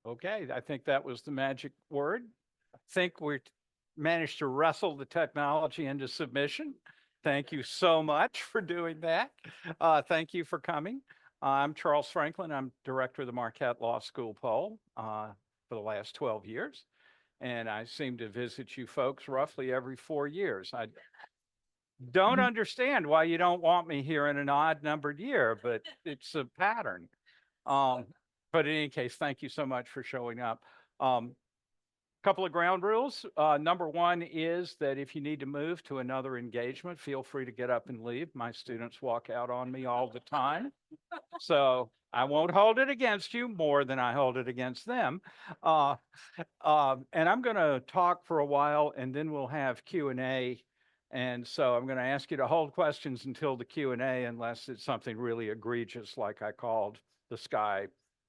Okay, I think that was the magic word. I think we managed to wrestle the technology into submission. Thank you so much for doing that. Thank you for coming. I'm Charles Franklin. I'm director of the Marquette Law School Poll for the last 12 years. And I seem to visit you folks roughly every 4 years. I don't understand why you don't want me here in an odd numbered year, but it's a pattern. Um, but in any case, thank you so much for showing up. Couple of ground rules. Number one is that if you need to move to another engagement, feel free to get up and leave. My students walk out on me all the time. So I won't hold it against you more than I hold it against them. Uh, and I'm going to talk for a while and then we'll have Q&A. And so I'm going to ask you to hold questions until the Q&A unless it's something really egregious like I called the sky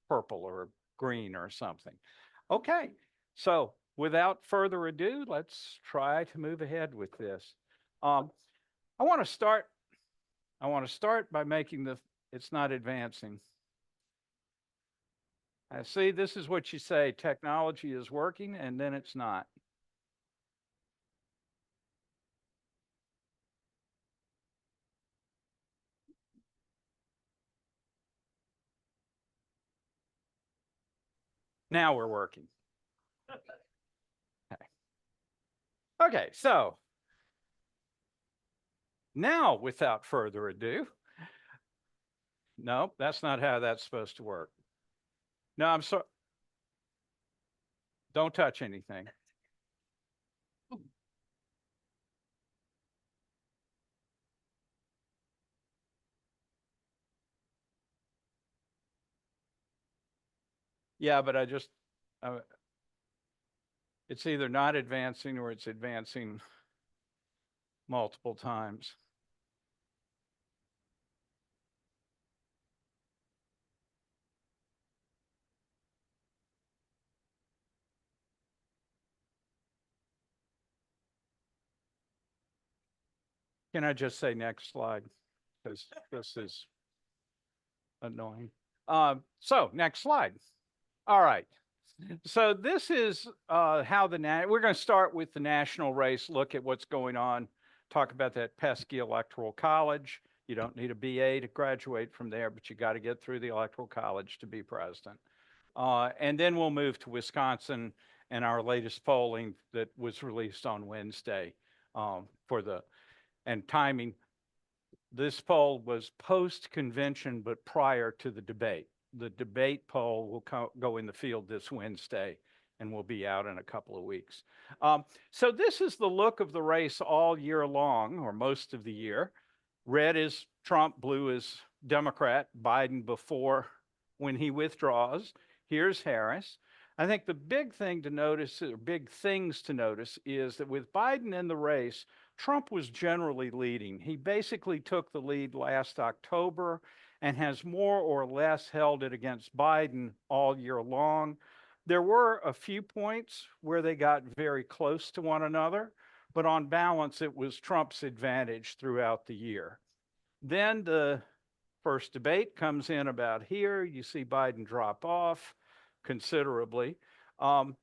purple or green or something. Okay, so without further ado, let's try to move ahead with this. Um, I want to start. I want to start by making the. It's not advancing. I see. This is what you say. Technology is working, and then it's not. Now we're working. Okay. Okay. So now, without further ado, no, that's not how that's supposed to work. No, I'm sorry. Don't touch anything. Yeah, but uh, it's either not advancing or it's advancing multiple times. Can I just say next slide? Because this is annoying. So next slide. All right. So this is how we're going to start with the national race, look at what's going on, talk about that pesky electoral college. You don't need a BA to graduate from there, but you got to get through the electoral college to be president. And then we'll move to Wisconsin and our latest polling that was released on Wednesday for the, and timing. This poll was post-convention, but prior to the debate. The debate poll will go in the field this Wednesday and will be out in a couple of weeks. So this is the look of the race all year long, or most of the year. Red is Trump, blue is Democrat, Biden before when he withdraws. Here's Harris. I think the big thing to notice, or big things to notice, is that with Biden in the race, Trump was generally leading. He basically took the lead last October and has more or less held it against Biden all year long. There were a few points where they got very close to one another, but on balance, it was Trump's advantage throughout the year. Then the first debate comes in about here. You see Biden drop off considerably. And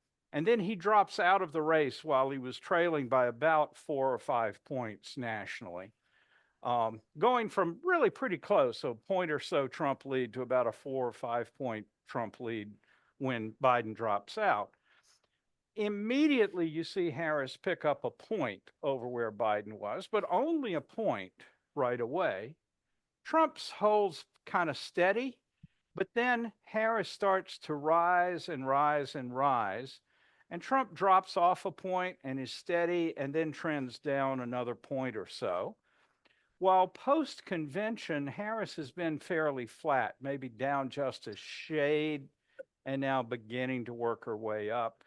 then he drops out of the race while he was trailing by about 4 or 5 points nationally. Going from really pretty close, a point or so Trump lead, to about a 4 or 5 point Trump lead when Biden drops out. Immediately, you see Harris pick up a point over where Biden was, but only a point right away. Trump's holds kind of steady, but then Harris starts to rise and rise and rise. And Trump drops off a point and is steady and then trends down another point or so. While post convention, Harris has been fairly flat, maybe down just a shade and now beginning to work her way up.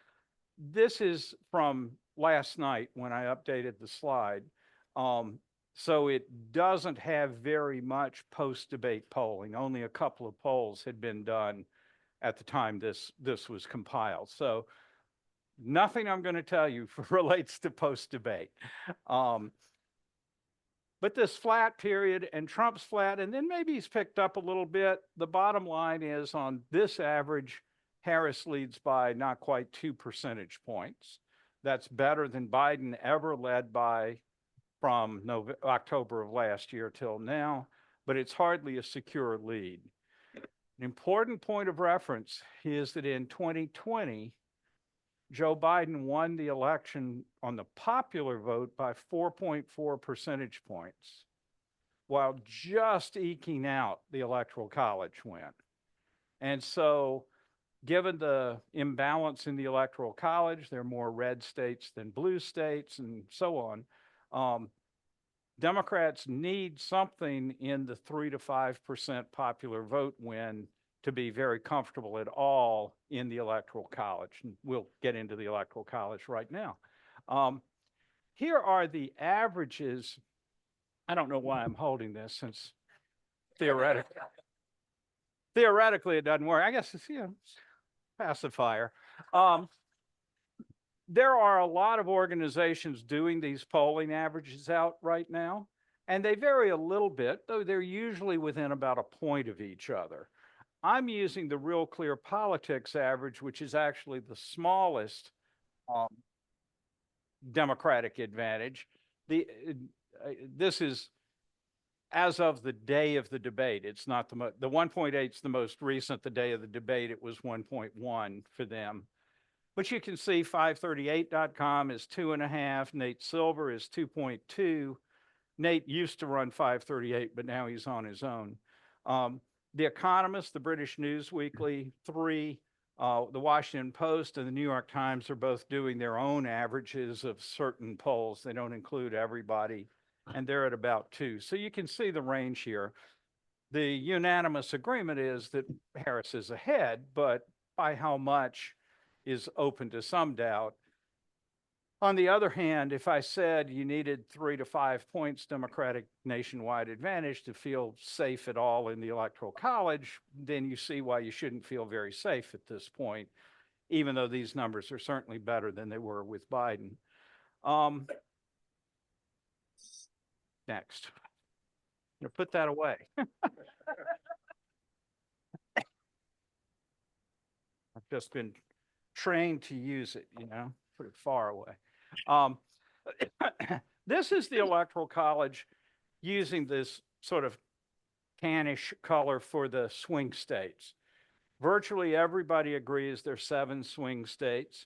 This is from last night when I updated the slide. So it doesn't have very much post-debate polling. Only a couple of polls had been done at the time this was compiled. So nothing I'm going to tell you relates to post-debate. But this flat period, and Trump's flat, and then maybe he's picked up a little bit. The bottom line is on this average, Harris leads by not quite 2 percentage points. That's better than Biden ever led by from October of last year till now, but it's hardly a secure lead. An important point of reference is that in 2020, Joe Biden won the election on the popular vote by 4.4 percentage points, while just eking out the Electoral College win. And so, given the imbalance in the Electoral College, there are more red states than blue states, and so on. Democrats need something in the 3 to 5% popular vote win to be very comfortable at all in the Electoral College. And we'll get into the Electoral College right now. Here are the averages. I don't know why I'm holding this, since theoretically it doesn't work. I guess it's, pacifier. There are a lot of organizations doing these polling averages out right now, and they vary a little bit, though they're usually within about a point of each other. I'm using the Real Clear Politics average, which is actually the smallest Democratic advantage. This is as of the day of the debate. It's not the 1.8 is the most recent. The day of the debate, it was 1.1 for them. But you can see 538.com is 2.5. Nate Silver is 2.2. Nate used to run 538, but now he's on his own. The Economist, the British News Weekly, 3. The Washington Post and the New York Times are both doing their own averages of certain polls. They don't include everybody, and they're at about 2. So you can see the range here. The unanimous agreement is that Harris is ahead, but by how much is open to some doubt. On the other hand, if I said you needed 3 to 5 points Democratic nationwide advantage to feel safe at all in the Electoral College, then you see why you shouldn't feel very safe at this point, even though these numbers are certainly better than they were with Biden. Next. I'm gonna put that away. I've just been trained to use it, put it far away. This is the Electoral College using this sort of tannish color for the swing states. Virtually everybody agrees there's 7 swing states.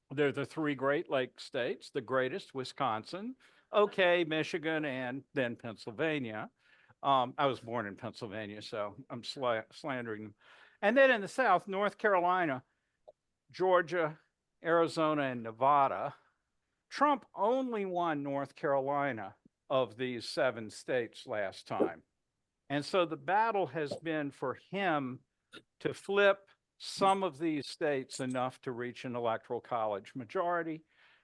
They're the 3 Great Lakes states, the greatest, Wisconsin, okay, Michigan, and then Pennsylvania. I was born in Pennsylvania, so I'm slandering them. And then in the South, North Carolina, Georgia, Arizona, and Nevada. Trump only won North Carolina of these 7 states last time. And so the battle has been for him to flip some of these states enough to reach an Electoral College majority.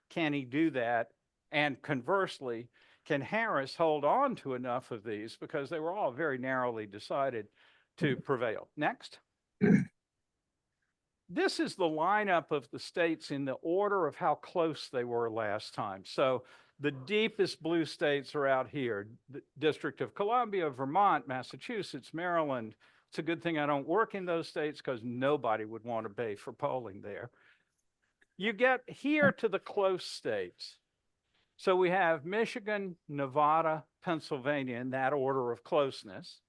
Can he do that? And conversely, can Harris hold on to enough of these, because they were all very narrowly decided, to prevail? Next. This is the lineup of the states in the order of how close they were last time. So the deepest blue states are out here: the District of Columbia, Vermont, Massachusetts, Maryland. It's a good thing I don't work in those states, because nobody would want to pay for polling there. You get here to the close states. So we have Michigan, Nevada, Pennsylvania in that order of closeness.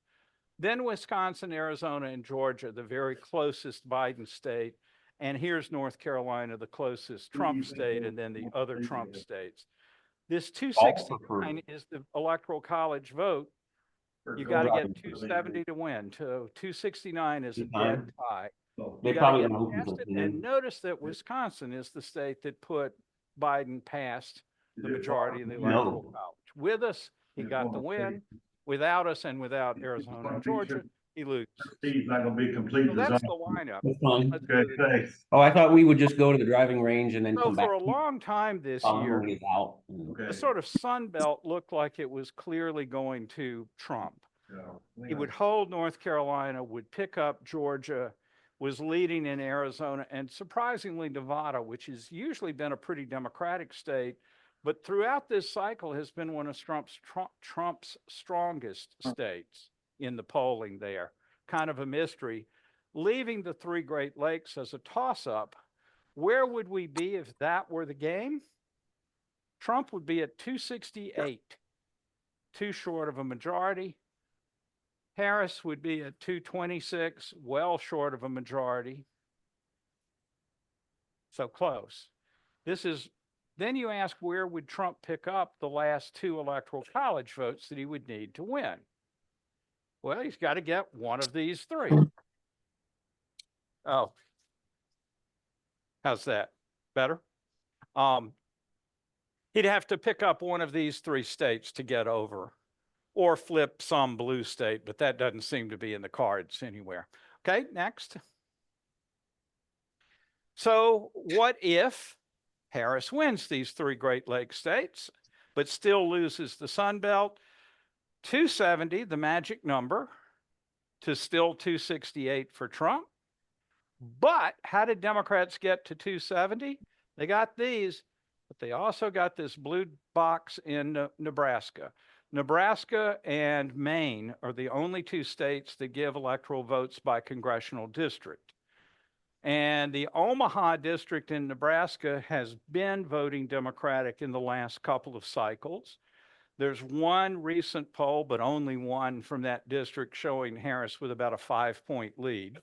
Then Wisconsin, Arizona, and Georgia, the very closest Biden state. And here's North Carolina, the closest Trump state, and then the other Trump states. This 269 is the Electoral College vote. You got to get 270 to win. 269 is a dead tie. You got to get past it. And notice that Wisconsin is the state that put Biden past the majority in the Electoral College. With us, he got the win. Without us and without Arizona and Georgia, he loses. He's not going to be complete. So that's the lineup. That's fine. Okay, thanks. Oh, I thought we would just go to the driving range and then So come back. for a long time this year, He's out. the sort of Sun Belt looked like it was clearly going to Trump. He would hold North Carolina, would pick up Georgia, was leading in Arizona, and surprisingly Nevada, which has usually been a pretty Democratic state, but throughout this cycle has been one of Trump's strongest states in the polling there. Kind of a mystery. leaving the three Great Lakes as a toss-up, where would we be if that were the game? Trump would be at 268, too short of a majority. Harris would be at 226, well short of a majority. So close. Then you ask, where would Trump pick up the last two electoral college votes that he would need to win? Well, he's got to get one of these three. Oh, how's that? Better? He'd have to pick up one of these three states to get over, or flip some blue state, but that doesn't seem to be in the cards anywhere. Okay, next. So what if Harris wins these three Great Lakes states, but still loses the Sun Belt? 270, the magic number, to still 268 for Trump. But how did Democrats get to 270? They got these, but they also got this blue box in Nebraska. Nebraska and Maine are the only two states that give electoral votes by congressional district. And the Omaha district in Nebraska has been voting Democratic in the last couple of cycles. There's one recent poll, but only one from that district, showing Harris with about a 5-point lead.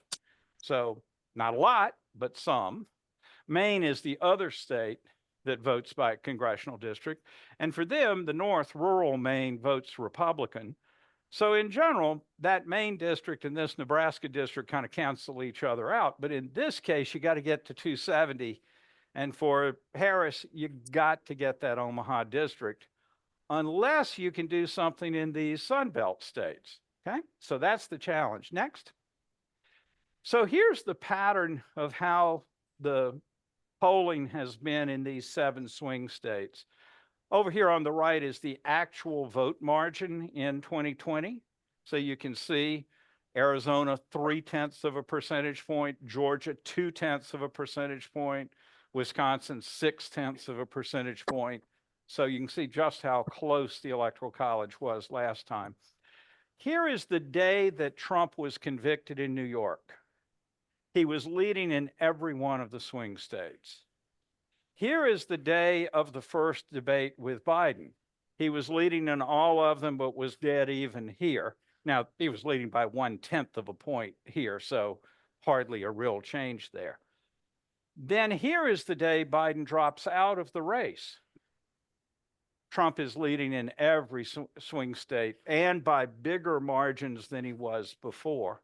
So not a lot, but some. Maine is the other state that votes by congressional district. And for them, the North, rural Maine, votes Republican. So in general, that Maine district and this Nebraska district kind of cancel each other out. But in this case, you got to get to 270. And for Harris, you got to get that Omaha district, unless you can do something in these Sun Belt states. Okay, so that's the challenge. Next. So here's the pattern of how the polling has been in these 7 swing states. Over here on the right is the actual vote margin in 2020. So you can see Arizona 0.3 of a percentage point, Georgia 0.2 of a percentage point, Wisconsin 0.6 of a percentage point. So you can see just how close the Electoral College was last time. Here is the day that Trump was convicted in New York. He was leading in every one of the swing states. Here is the day of the first debate with Biden. He was leading in all of them, but was dead even here. Now, he was leading by 1/10 of a point here, so hardly a real change there. Then here is the day Biden drops out of the race. Trump is leading in every swing state, and by bigger margins than he was before.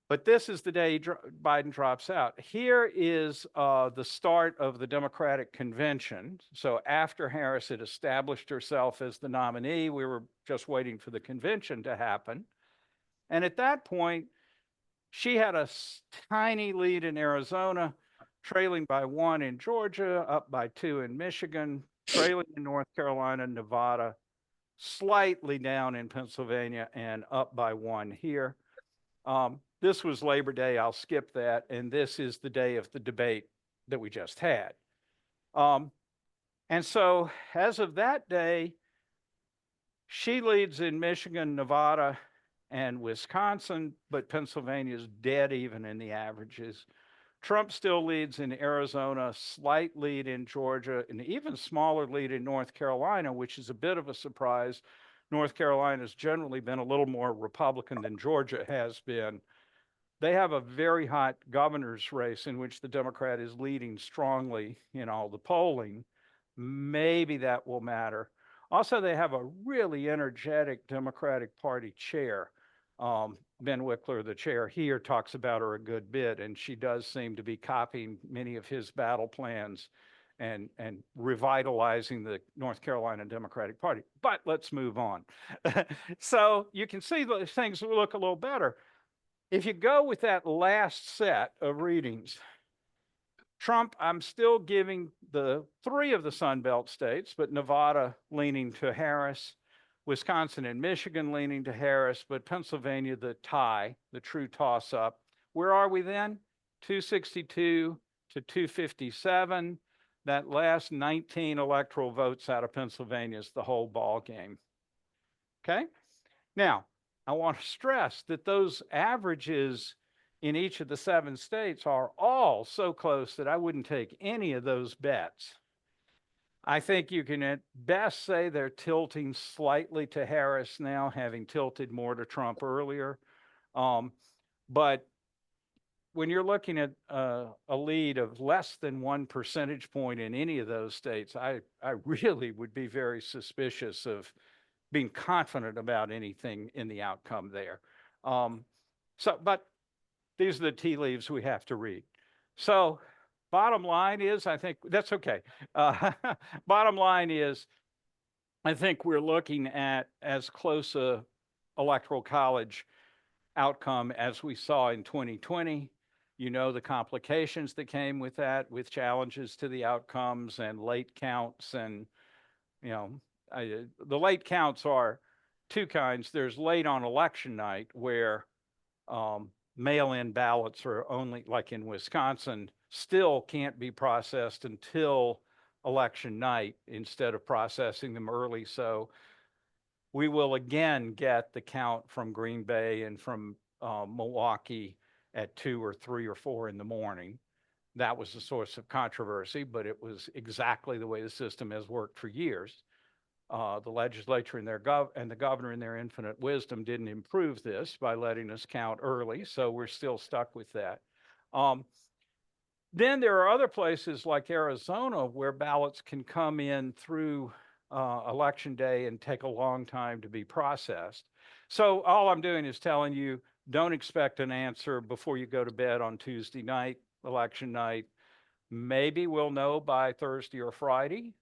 But this is the day Biden drops out. Here is the start of the Democratic convention. So after Harris had established herself as the nominee, we were just waiting for the convention to happen. And at that point, she had a tiny lead in Arizona, trailing by 1 in Georgia, up by 2 in Michigan, trailing in North Carolina, Nevada, slightly down in Pennsylvania, and up by 1 here. This was Labor Day, I'll skip that, and this is the day of the debate that we just had. And so as of that day, she leads in Michigan, Nevada, and Wisconsin, but Pennsylvania's dead even in the averages. Trump still leads in Arizona, slight lead in Georgia, an even smaller lead in North Carolina, which is a bit of a surprise. North Carolina's generally been a little more Republican than Georgia has been. They have a very hot governor's race in which the Democrat is leading strongly in all the polling. Maybe that will matter. Also, they have a really energetic Democratic Party chair. Ben Wickler, the chair here, talks about her a good bit, and she does seem to be copying many of his battle plans and revitalizing the North Carolina Democratic Party. But let's move on. So you can see the things look a little better. If you go with that last set of readings, Trump, I'm still giving the 3 of the Sun Belt states, but Nevada leaning to Harris, Wisconsin and Michigan leaning to Harris, but Pennsylvania, the tie, the true toss-up. Where are we then? 262 to 257. That last 19 electoral votes out of Pennsylvania is the whole ball game. Okay? Now, I want to stress that those averages in each of the 7 states are all so close that I wouldn't take any of those bets. I think you can at best say they're tilting slightly to Harris now, having tilted more to Trump earlier. But when you're looking at a lead of less than 1 percentage point in any of those states, I really would be very suspicious of being confident about anything in the outcome there. But these are the tea leaves we have to read. So bottom line is, I think that's okay. Bottom line is, I think we're looking at as close a electoral college outcome as we saw in 2020. You know, the complications that came with that, with challenges to the outcomes and late counts. And, you know, the late counts are 2 kinds. There's late on election night where mail-in ballots are only, like in Wisconsin, still can't be processed until election night instead of processing them early. So we will again get the count from Green Bay and from Milwaukee at 2 or 3 or 4 in the morning. That was a source of controversy, but it was exactly the way the system has worked for years. The legislature and the governor in their infinite wisdom didn't improve this by letting us count early, so we're still stuck with that. Then there are other places like Arizona where ballots can come in through election day and take a long time to be processed. So all I'm doing is telling you, don't expect an answer before you go to bed on Tuesday night, election night. Maybe we'll know by Thursday or Friday.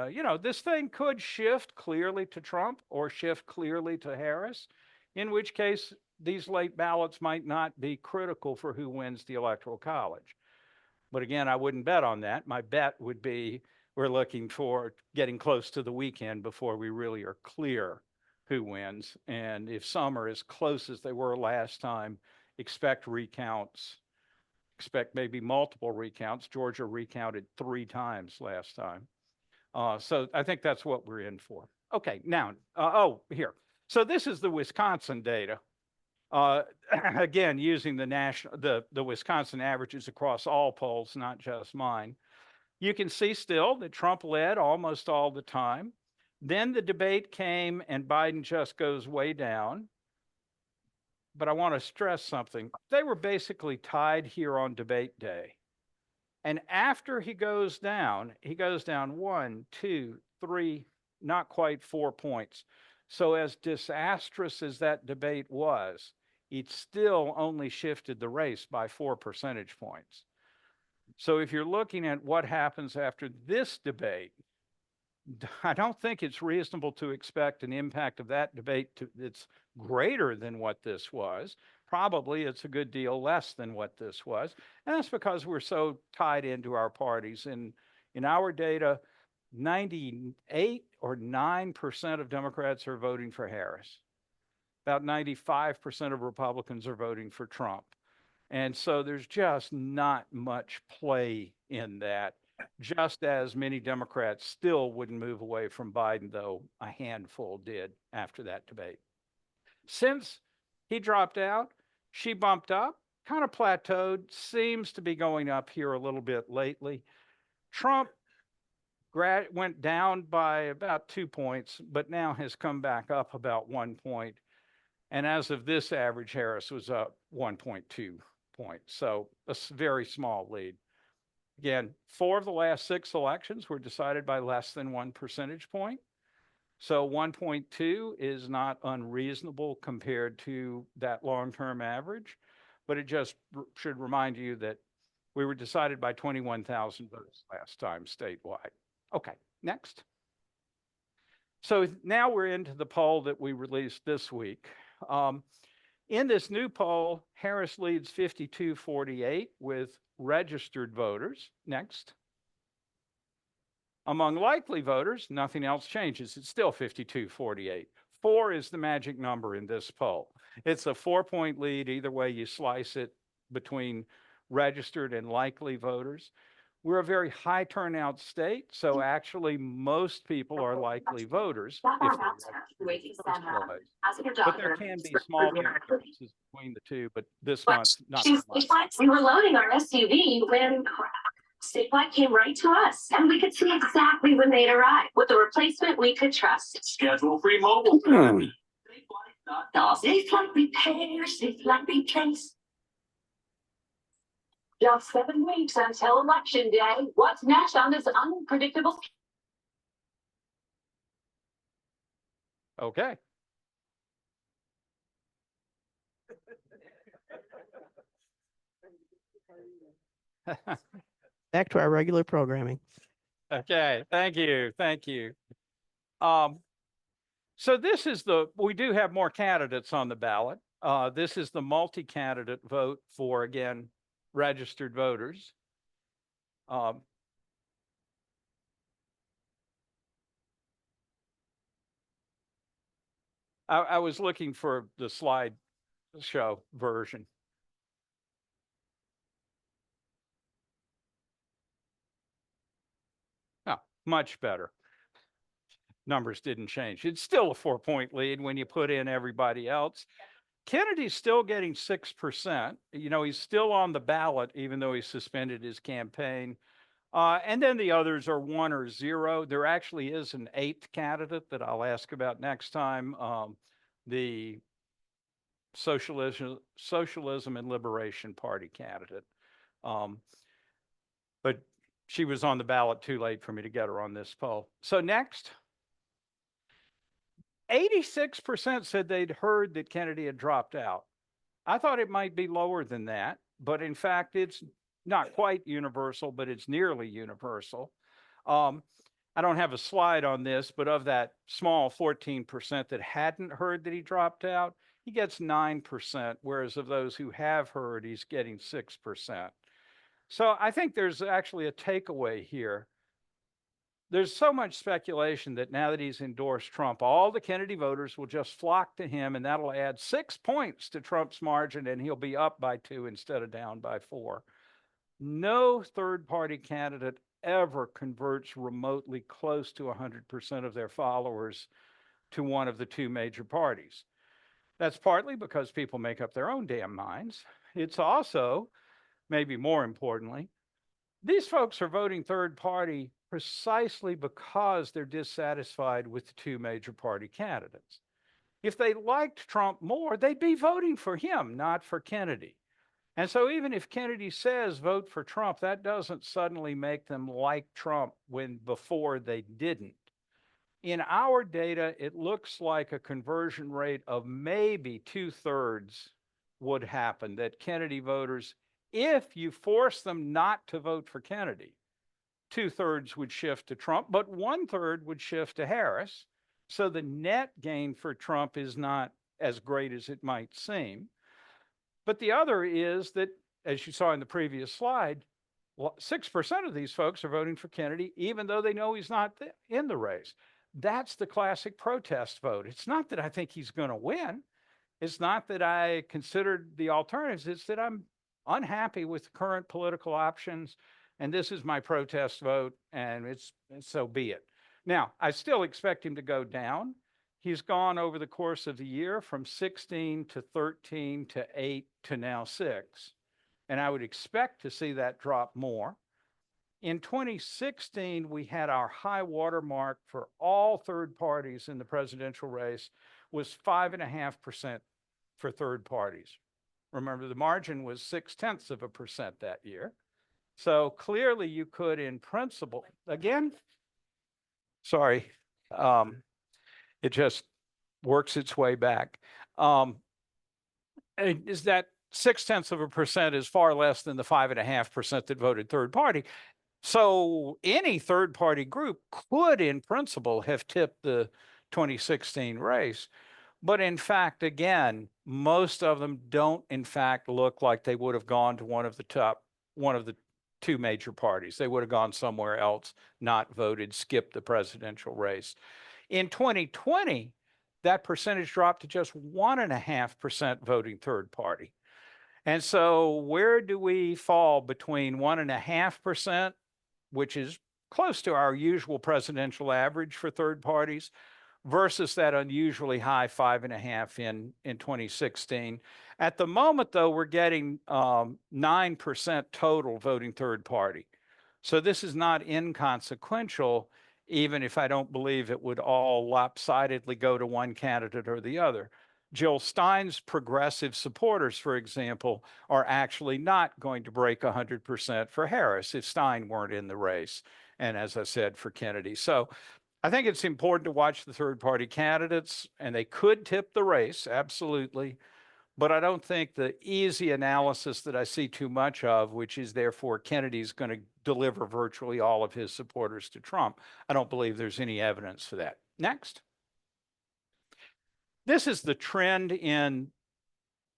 You know, this thing could shift clearly to Trump or shift clearly to Harris, in which case these late ballots might not be critical for who wins the Electoral College. But again, I wouldn't bet on that. My bet would be we're looking for getting close to the weekend before we really are clear who wins. And if some are as close as they were last time, expect recounts, expect maybe multiple recounts. Georgia recounted 3 times last time. So I think that's what we're in for. Okay, now, here. So this is the Wisconsin data. Again, using the Wisconsin averages across all polls, not just mine. You can see still that Trump led almost all the time. Then the debate came and Biden just goes way down. But I want to stress something. They were basically tied here on debate day. And after he goes down 1, 2, 3, not quite 4 points. So as disastrous as that debate was, it still only shifted the race by 4 percentage points. So if you're looking at what happens after this debate, I don't think it's reasonable to expect an impact of that debate that's greater than what this was. Probably it's a good deal less than what this was. And that's because we're so tied into our parties. In our data, 98 or 9% of Democrats are voting for Harris. About 95% of Republicans are voting for Trump. And so there's just not much play in that, just as many Democrats still wouldn't move away from Biden, though a handful did after that debate. Since he dropped out, she bumped up, kind of plateaued, seems to be going up here a little bit lately. Trump went down by about 2 points, but now has come back up about 1 point. And as of this average, Harris was up 1.2 points. So a very small lead. Again, 4 of the last 6 elections were decided by less than 1 percentage point. So 1.2 is not unreasonable compared to that long-term average, but it just should remind you that we were decided by 21,000 votes last time statewide. Okay, next. So now we're into the poll that we released this week. In this new poll, Harris leads 52-48 with registered voters. Next. Among likely voters, nothing else changes. It's still 52-48. 4 is the magic number in this poll. It's a 4-point lead either way you slice it between registered and likely voters. we're a very high turnout state, so actually most people are likely voters if they elect in the first place. But there can be small differences between the two, but this month, not so much. We were loading our SUV when statewide came right to us, and we could see exactly when they'd arrive. With a replacement we could trust. Schedule free mobile. Safe flight repair, safe flight replace. Just 7 weeks until election day. What's next on this unpredictable? Okay. Back to our regular programming. Okay, thank you, thank you. So this is we do have more candidates on the ballot. This is the multi-candidate vote for, again, registered voters. I was looking for the slide show version. Oh, much better. Numbers didn't change. It's still a 4-point lead when you put in everybody else. Kennedy's still getting 6%. You know, he's still on the ballot, even though he suspended his campaign. And then the others are 1 or 0. There actually is an 8th candidate that I'll ask about next time. The Socialism and Liberation Party candidate. But she was on the ballot too late for me to get her on this poll. So next. 86% said they'd heard that Kennedy had dropped out. I thought it might be lower than that, but in fact, it's not quite universal, but it's nearly universal. I don't have a slide on this, but of that small 14% that hadn't heard that he dropped out, he gets 9%, whereas of those who have heard, he's getting 6%. So I think there's actually a takeaway here. There's so much speculation that now that he's endorsed Trump, all the Kennedy voters will just flock to him, and that'll add 6 points to Trump's margin, and he'll be up by 2 instead of down by 4. No third-party candidate ever converts remotely close to 100% of their followers to one of the 2 major parties. That's partly because people make up their own damn minds. It's also, maybe more importantly, these folks are voting third party precisely because they're dissatisfied with the 2 major party candidates. If they liked Trump more, they'd be voting for him, not for Kennedy. And so even if Kennedy says vote for Trump, that doesn't suddenly make them like Trump when before they didn't. In our data, it looks like a conversion rate of maybe 2/3 would happen, that Kennedy voters, if you force them not to vote for Kennedy, 2/3 would shift to Trump, but 1/3 would shift to Harris. So the net gain for Trump is not as great as it might seem. But the other is that, as you saw in the previous slide, 6% of these folks are voting for Kennedy, even though they know he's not in the race. That's the classic protest vote. It's not that I think he's going to win. It's not that I considered the alternatives. It's that I'm unhappy with the current political options, and this is my protest vote, and it's so be it. Now, I still expect him to go down. He's gone over the course of the year from 16 to 13 to 8 to now 6. And I would expect to see that drop more. In 2016, we had our high water mark for all third parties in the presidential race was 5.5% for third parties. Remember, the margin was 0.6% that year. So clearly you could, in principle, again, sorry, it just works its way back. Is that 0.6% is far less than the 5.5% that voted third party. So any third party group could, in principle, have tipped the 2016 race. But in fact, again, most of them don't, in fact, look like they would have gone to one of the 2 major parties. They would have gone somewhere else, not voted, skipped the presidential race. In 2020, that percentage dropped to just 1.5% voting third party. And so where do we fall between 1.5% which is close to our usual presidential average for third parties, versus that unusually high 5.5 in 2016. At the moment, though, we're getting 9% total voting third party. So this is not inconsequential, even if I don't believe it would all lopsidedly go to one candidate or the other. Jill Stein's progressive supporters, for example, are actually not going to break 100% for Harris if Stein weren't in the race. And as I said, for Kennedy. So I think it's important to watch the third party candidates, and they could tip the race, absolutely. But I don't think the easy analysis that I see too much of, which is therefore Kennedy's going to deliver virtually all of his supporters to Trump, I don't believe there's any evidence for that. Next. This is the trend in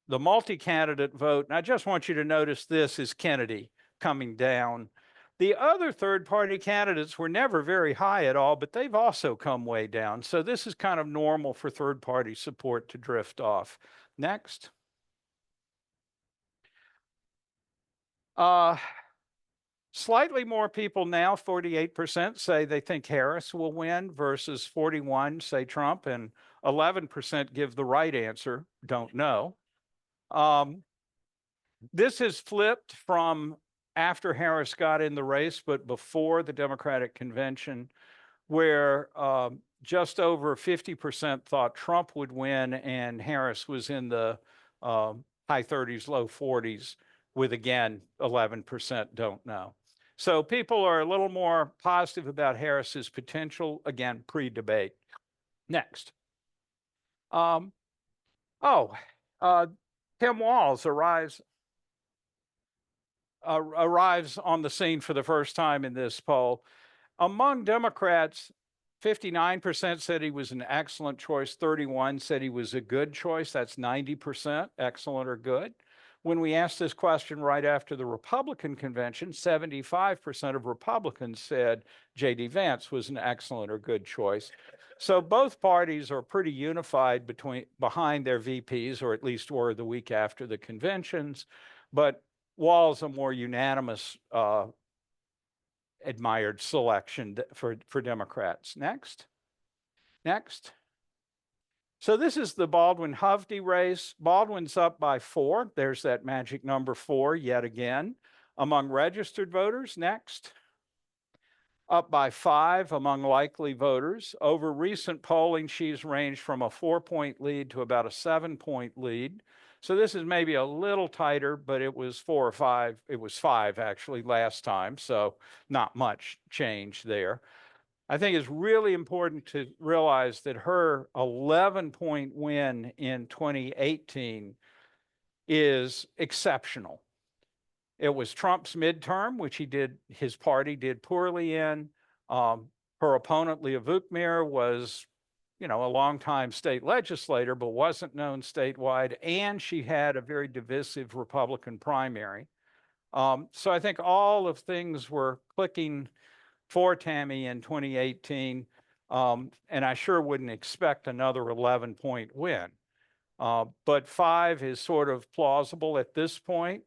the multi-candidate vote. And I just want you to notice this is Kennedy coming down. The other third-party candidates were never very high at all, but they've also come way down. So this is kind of normal for third-party support to drift off. Next. Slightly more people now, 48% say they think Harris will win versus 41% say Trump, and 11% give the right answer, don't know. This is flipped from after Harris got in the race, but before the Democratic convention, where just over 50% thought Trump would win and Harris was in the high 30s, low 40s, with again, 11% don't know. So people are a little more positive about Harris's potential, again, pre-debate. Next. Tim Walz arrives on the scene for the first time in this poll. Among Democrats, 59% said he was an excellent choice. 31% said he was a good choice. That's 90%, excellent or good. When we asked this question right after the Republican convention, 75% of Republicans said J.D. Vance was an excellent or good choice. So both parties are pretty unified behind their VPs, or at least were the week after the conventions. But Walz a more unanimous admired selection for Democrats. Next. So this is the Baldwin-Hovde race. Baldwin's up by 4. There's that magic number 4 yet again. Among registered voters, next. Up by 5 among likely voters. Over recent polling, she's ranged from a 4-point lead to about a 7-point lead. So this is maybe a little tighter, but it was 4 or 5. It was 5 actually last time, so not much change there. I think it's really important to realize that her 11-point win in 2018 is exceptional. It was Trump's midterm, which his party did poorly in. Her opponent, Leah Vukmir, was, a longtime state legislator, but wasn't known statewide, and she had a very divisive Republican primary. So I think all of things were clicking for Tammy in 2018, and I sure wouldn't expect another 11-point win. But 5 is sort of plausible at this point.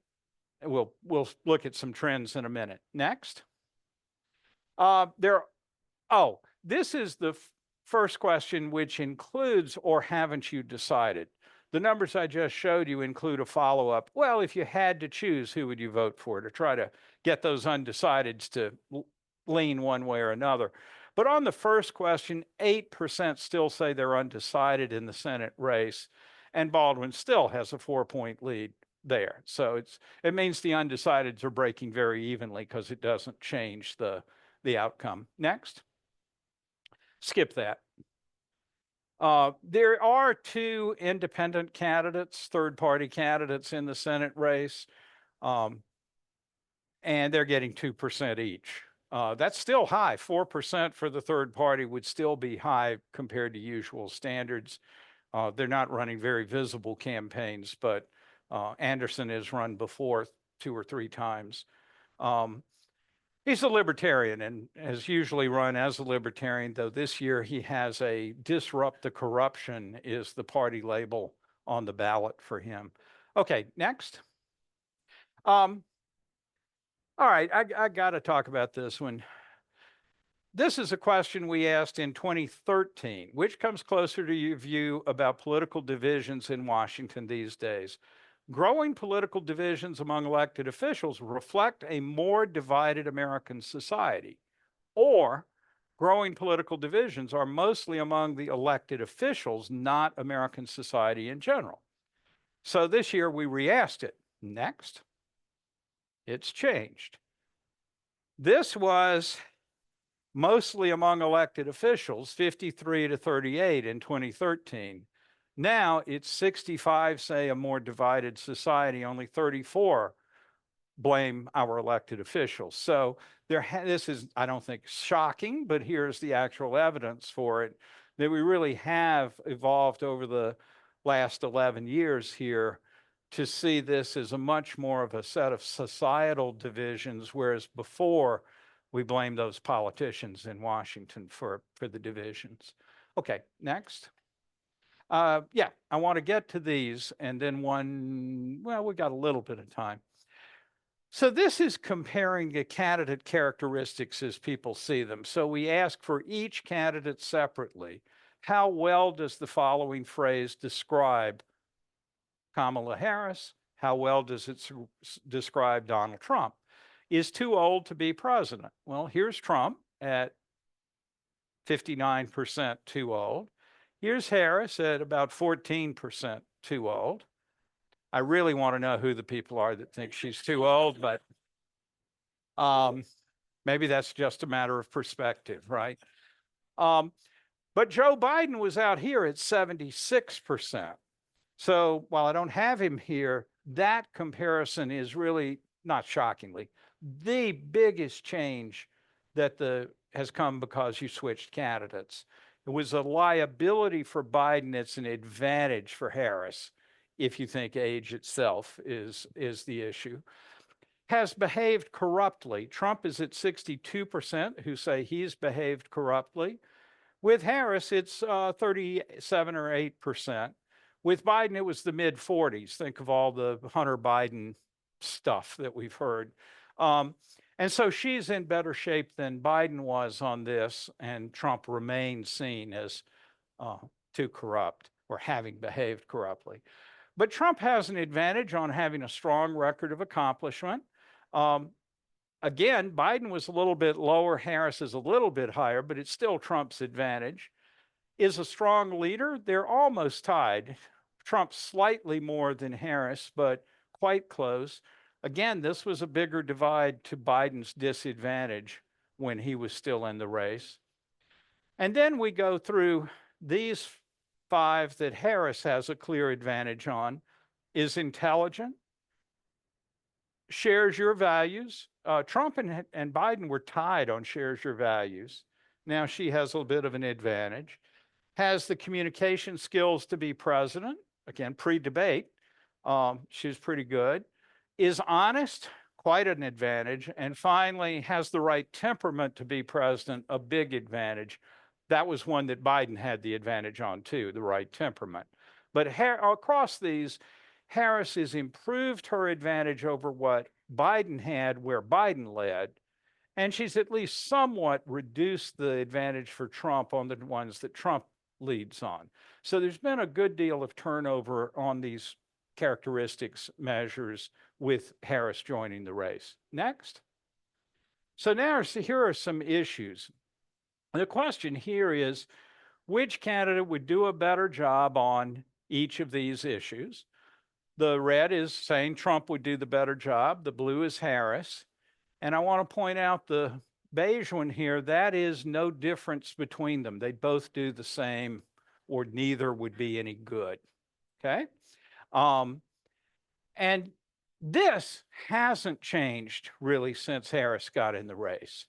We'll look at some trends in a minute. Next. This is the first question, which includes, or haven't you decided? The numbers I just showed you include a follow-up. Well, if you had to choose, who would you vote for, to try to get those undecideds to lean one way or another. But on the first question, 8% still say they're undecided in the Senate race, and Baldwin still has a 4-point lead there. So it means the undecideds are breaking very evenly because it doesn't change the outcome. Next. Skip that. There are 2 independent candidates, third-party candidates in the Senate race, and they're getting 2% each. That's still high. 4% for the third party would still be high compared to usual standards. They're not running very visible campaigns, but Anderson has run before 2 or 3 times. He's a libertarian and has usually run as a libertarian, though this year he has a disrupt the corruption is the party label on the ballot for him. Okay, next. All right, I got to talk about this one. This is a question we asked in 2013. Which comes closer to your view about political divisions in Washington these days? Growing political divisions among elected officials reflect a more divided American society, or growing political divisions are mostly among the elected officials, not American society in general. So this year we re-asked it. Next. It's changed. This was mostly among elected officials, 53 to 38 in 2013. Now it's 65 say a more divided society, only 34 blame our elected officials. So this is, I don't think, shocking, but here's the actual evidence for it, that we really have evolved over the last 11 years here to see this as a much more of a set of societal divisions, whereas before we blamed those politicians in Washington for the divisions. Okay, next. Yeah, I want to get to these and then we got a little bit of time. So this is comparing the candidate characteristics as people see them. So we ask for each candidate separately. How well does the following phrase describe Kamala Harris? How well does it describe Donald Trump? Is too old to be president? Well, here's Trump at 59% too old. Here's Harris at about 14% too old. I really want to know who the people are that think she's too old, but maybe that's just a matter of perspective, right? But Joe Biden was out here at 76%. So while I don't have him here, that comparison is really, not shockingly, the biggest change that has come because you switched candidates. It was a liability for Biden. It's an advantage for Harris, if you think age itself is the issue. Has behaved corruptly. Trump is at 62% who say he's behaved corruptly. With Harris, it's 37 or 8%. With Biden, it was the mid 40s. Think of all the Hunter Biden stuff that we've heard. And so she's in better shape than Biden was on this, and Trump remains seen as too corrupt or having behaved corruptly. But Trump has an advantage on having a strong record of accomplishment. Again, Biden was a little bit lower, Harris is a little bit higher, but it's still Trump's advantage. Is a strong leader? They're almost tied. Trump slightly more than Harris, but quite close. Again, this was a bigger divide to Biden's disadvantage when he was still in the race. And then we go through these 5 that Harris has a clear advantage on. Is intelligent, shares your values. Trump and Biden were tied on shares your values. Now she has a bit of an advantage. Has the communication skills to be president. Again, pre-debate, she was pretty good. Is honest, quite an advantage. And finally, has the right temperament to be president, a big advantage. That was one that Biden had the advantage on too, the right temperament. But across these, Harris has improved her advantage over what Biden had, where Biden led. And she's at least somewhat reduced the advantage for Trump on the ones that Trump leads on. So there's been a good deal of turnover on these characteristics measures with Harris joining the race. Next. So now here are some issues. The question here is, which candidate would do a better job on each of these issues? The red is saying Trump would do the better job. The blue is Harris. And I want to point out the beige one here, that is no difference between them. They both do the same, or neither would be any good. Okay? And this hasn't changed really since Harris got in the race.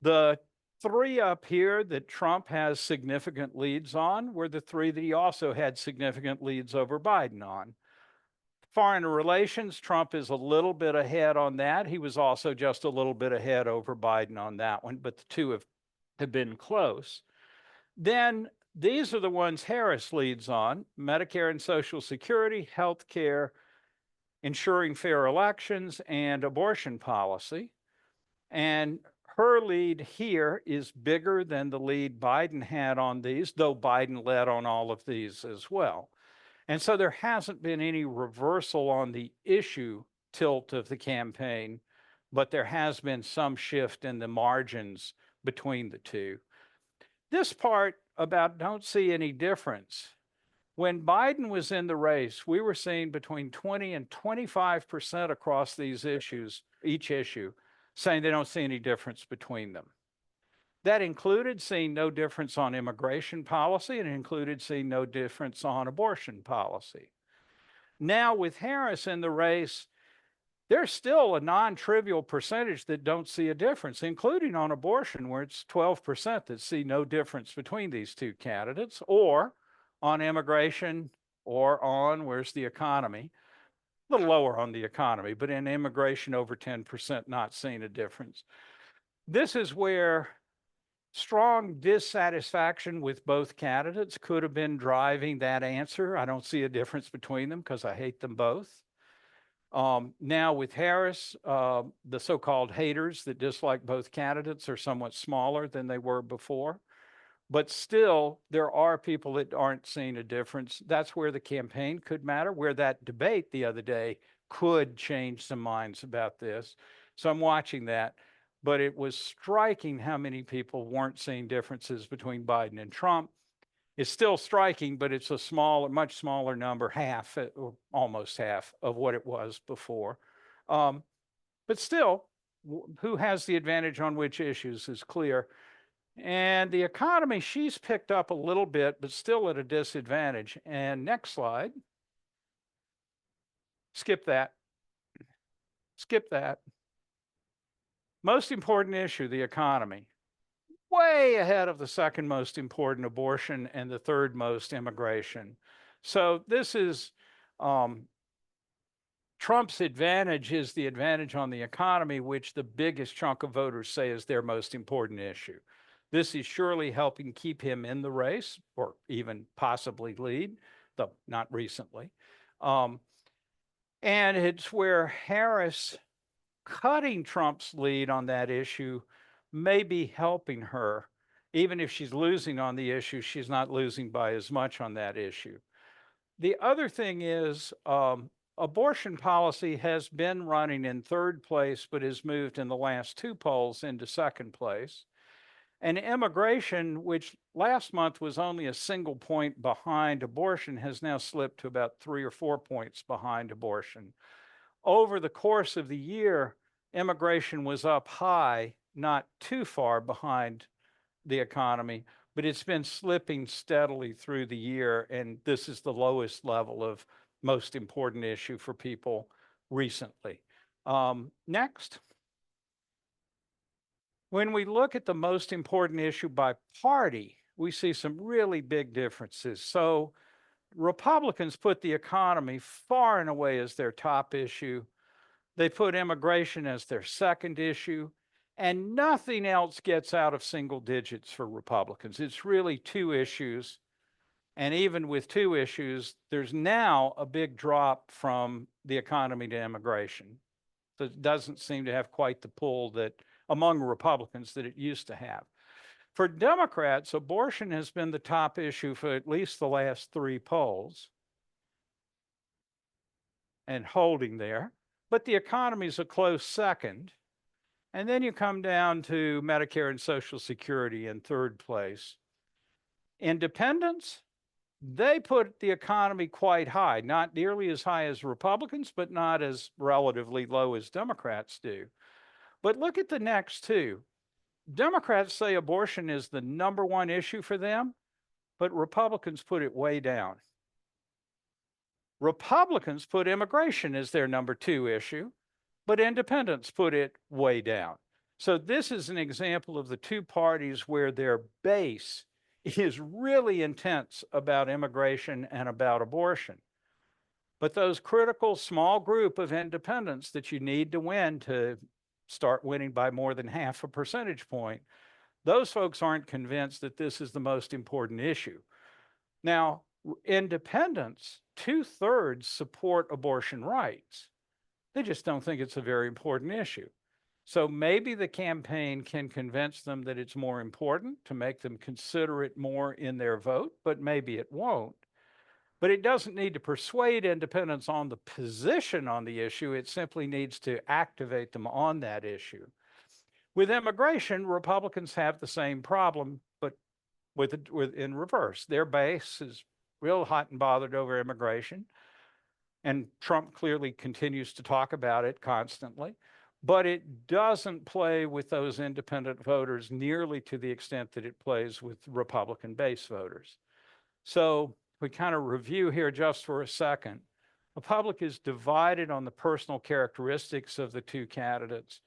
The 3 up here that Trump has significant leads on were the 3 that he also had significant leads over Biden on. Foreign relations, Trump is a little bit ahead on that. He was also just a little bit ahead over Biden on that one, but the 2 have been close. Then these are the ones Harris leads on: Medicare and Social Security, healthcare, ensuring fair elections, and abortion policy. And her lead here is bigger than the lead Biden had on these, though Biden led on all of these as well. And so there hasn't been any reversal on the issue tilt of the campaign, but there has been some shift in the margins between the two. This part about don't see any difference. When Biden was in the race, we were seeing between 20 and 25% across these issues, each issue, saying they don't see any difference between them. That included seeing no difference on immigration policy, and it included seeing no difference on abortion policy. Now, with Harris in the race, there's still a non-trivial percentage that don't see a difference, including on abortion, where it's 12% that see no difference between these two candidates, or on immigration, or on, where's the economy? A little lower on the economy, but in immigration, over 10% not seeing a difference. This is where strong dissatisfaction with both candidates could have been driving that answer. I don't see a difference between them because I hate them both. Now with Harris, the so-called haters that dislike both candidates are somewhat smaller than they were before. But still, there are people that aren't seeing a difference. That's where the campaign could matter, where that debate the other day could change some minds about this. So I'm watching that. But it was striking how many people weren't seeing differences between Biden and Trump. It's still striking, but it's a much smaller number, half, or almost half of what it was before. But still, who has the advantage on which issues is clear. And the economy, she's picked up a little bit, but still at a disadvantage. And next slide. Skip that. Skip that. Most important issue, the economy. Way ahead of the second most important, abortion, and the third most, immigration. So this is Trump's advantage is the advantage on the economy, which the biggest chunk of voters say is their most important issue. This is surely helping keep him in the race, or even possibly lead, though not recently. And it's where Harris cutting Trump's lead on that issue may be helping her. Even if she's losing on the issue, she's not losing by as much on that issue. The other thing is abortion policy has been running in third place, but has moved in the last two polls into second place. And immigration, which last month was only a single point behind abortion, has now slipped to about 3 or 4 points behind abortion. Over the course of the year, immigration was up high, not too far behind the economy, but it's been slipping steadily through the year, and this is the lowest level of most important issue for people recently. Next. When we look at the most important issue by party, we see some really big differences. So Republicans put the economy far and away as their top issue. They put immigration as their second issue, and nothing else gets out of single digits for Republicans. It's really two issues. And even with two issues, there's now a big drop from the economy to immigration. So it doesn't seem to have quite the pull that among Republicans that it used to have. For Democrats, abortion has been the top issue for at least the last 3 polls and holding there, but the economy is a close second. And then you come down to Medicare and Social Security in third place. Independents, they put the economy quite high, not nearly as high as Republicans, but not as relatively low as Democrats do. But look at the next two. Democrats say abortion is the #1 issue for them, but Republicans put it way down. Republicans put immigration as their #2 issue, but independents put it way down. So this is an example of the two parties where their base is really intense about immigration and about abortion. But those critical small group of independents that you need to win to start winning by more than half a percentage point, those folks aren't convinced that this is the most important issue. Now, Independents, 2/3 support abortion rights. They just don't think it's a very important issue. So maybe the campaign can convince them that it's more important to make them consider it more in their vote, but maybe it won't. But it doesn't need to persuade independents on the position on the issue. It simply needs to activate them on that issue. With immigration, Republicans have the same problem, but with in reverse. Their base is real hot and bothered over immigration. And Trump clearly continues to talk about it constantly, but it doesn't play with those independent voters nearly to the extent that it plays with Republican base voters. So we kind of review here just for a second. The public is divided on the personal characteristics of the two candidates.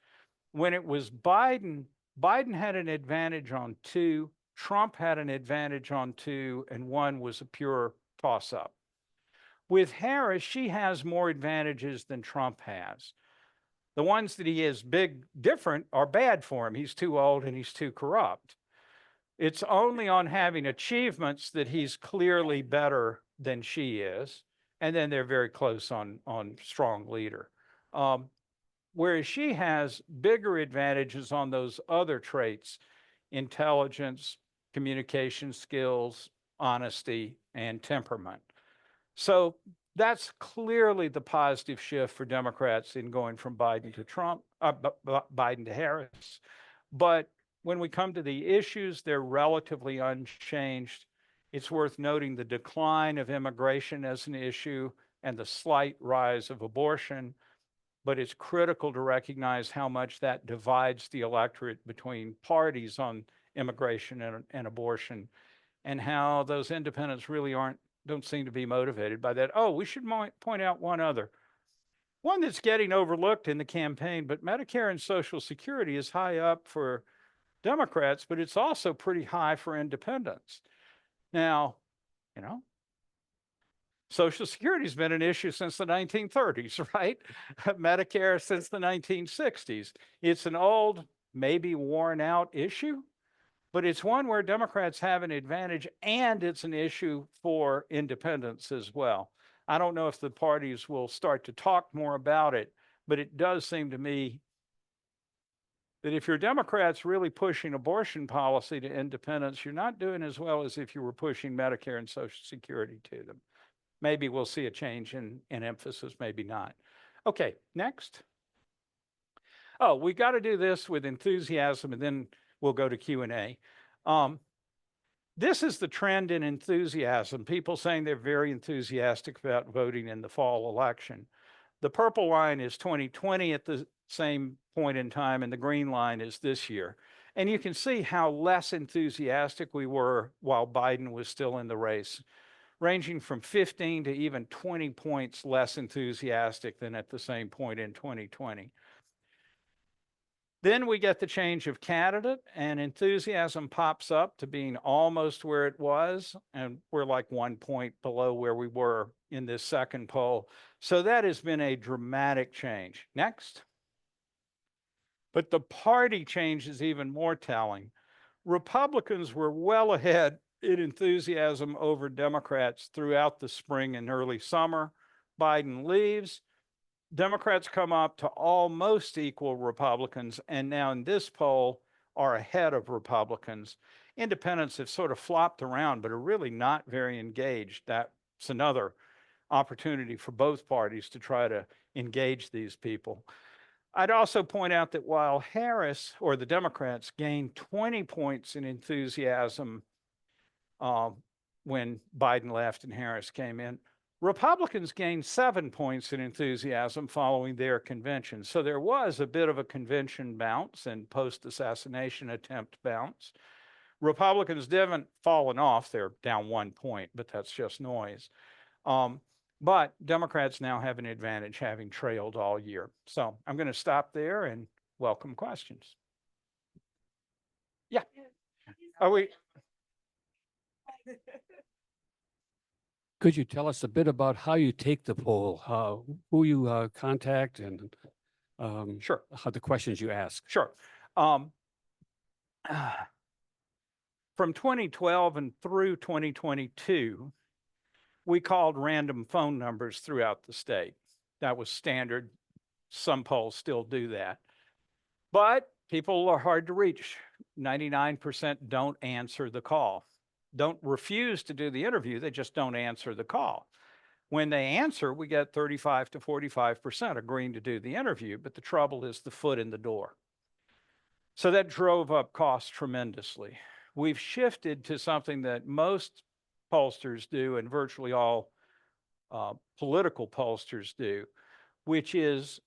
When it was Biden, Biden had an advantage on 2, Trump had an advantage on 2, and 1 was a pure toss-up. With Harris, she has more advantages than Trump has. The ones that he is different are bad for him. He's too old and he's too corrupt. It's only on having achievements that he's clearly better than she is. And then they're very close on strong leader. Whereas she has bigger advantages on those other traits: intelligence, communication skills, honesty, and temperament. So that's clearly the positive shift for Democrats in going from Biden to Trump, Biden to Harris. But when we come to the issues, they're relatively unchanged. It's worth noting the decline of immigration as an issue and the slight rise of abortion. But it's critical to recognize how much that divides the electorate between parties on immigration and abortion, and how those independents really don't seem to be motivated by that. Oh, we should point out one that's getting overlooked in the campaign, but Medicare and Social Security is high up for Democrats, but it's also pretty high for independents. Now, Social Security has been an issue since the 1930s, right? Medicare since the 1960s. It's an old, maybe worn out issue, but it's one where Democrats have an advantage, and it's an issue for independents as well. I don't know if the parties will start to talk more about it, but it does seem to me that if you're Democrats really pushing abortion policy to independents, you're not doing as well as if you were pushing Medicare and Social Security to them. Maybe we'll see a change in emphasis, maybe not. Okay, next. Oh, we got to do this with enthusiasm, and then we'll go to Q&A. This is the trend in enthusiasm. People saying they're very enthusiastic about voting in the fall election. The purple line is 2020 at the same point in time, and the green line is this year. And you can see how less enthusiastic we were while Biden was still in the race, ranging from 15 to even 20 points less enthusiastic than at the same point in 2020. Then we get the change of candidate, and enthusiasm pops up to being almost where it was, and we're like 1 point below where we were in this second poll. So that has been a dramatic change. Next. But the party change is even more telling. Republicans were well ahead in enthusiasm over Democrats throughout the spring and early summer. Biden leaves. Democrats come up to almost equal Republicans, and now in this poll are ahead of Republicans. Independents have sort of flopped around, but are really not very engaged. That's another opportunity for both parties to try to engage these people. I'd also point out that while Harris, or the Democrats, gained 20 points in enthusiasm when Biden left and Harris came in, Republicans gained 7 points in enthusiasm following their convention. So there was a bit of a convention bounce and post-assassination attempt bounce. Republicans haven't fallen off. They're down 1 point, but that's just noise. But Democrats now have an advantage, having trailed all year. So I'm going to stop there and welcome questions. Yeah. Are we? Could you tell us a bit about how you take the poll, who you contact, and Sure. how the questions you ask? Sure. From 2012 and through 2022, we called random phone numbers throughout the state. That was standard. Some polls still do that. But people are hard to reach. 99% don't answer the call. Don't refuse to do the interview, they just don't answer the call. When they answer, we get 35 to 45% agreeing to do the interview, but the trouble is the foot in the door. So that drove up costs tremendously. We've shifted to something that most pollsters do and virtually all political pollsters do, which is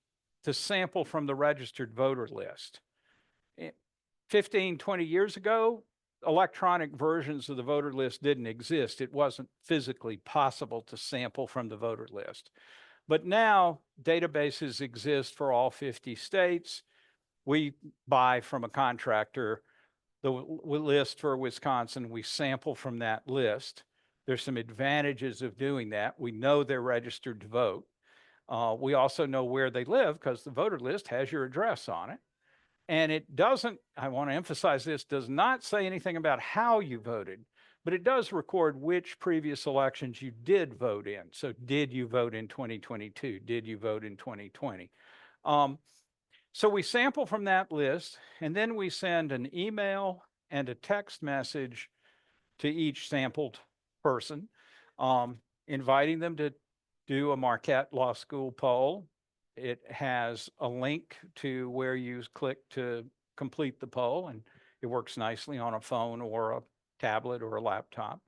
to sample from the registered voter list. 15, 20 years ago, electronic versions of the voter list didn't exist. It wasn't physically possible to sample from the voter list. But now databases exist for all 50 states. We buy from a contractor the list for Wisconsin. We sample from that list. There's some advantages of doing that. We know they're registered to vote. We also know where they live because the voter list has your address on it. And it doesn't, I want to emphasize this, does not say anything about how you voted, but it does record which previous elections you did vote in. So did you vote in 2022? Did you vote in 2020? So we sample from that list, and then we send an email and a text message to each sampled person, inviting them to do a Marquette Law School poll. It has a link to where you click to complete the poll, and it works nicely on a phone or a tablet or a laptop.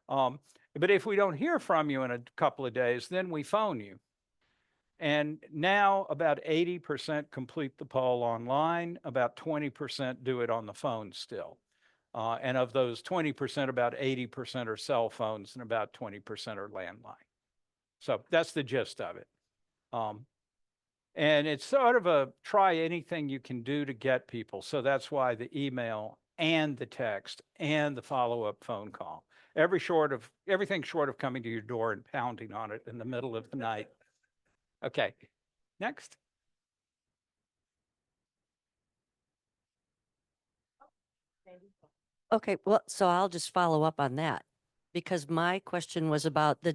But if we don't hear from you in a couple of days, then we phone you. And now about 80% complete the poll online, about 20% do it on the phone still. And of those 20%, about 80% are cell phones and about 20% are landline. So that's the gist of it. And it's sort of a try anything you can do to get people. So that's why the email and the text and the follow-up phone call. Everything short of coming to your door and pounding on it in the middle of the night. Okay, next. Okay, well, so I'll just follow up on that because my question was about the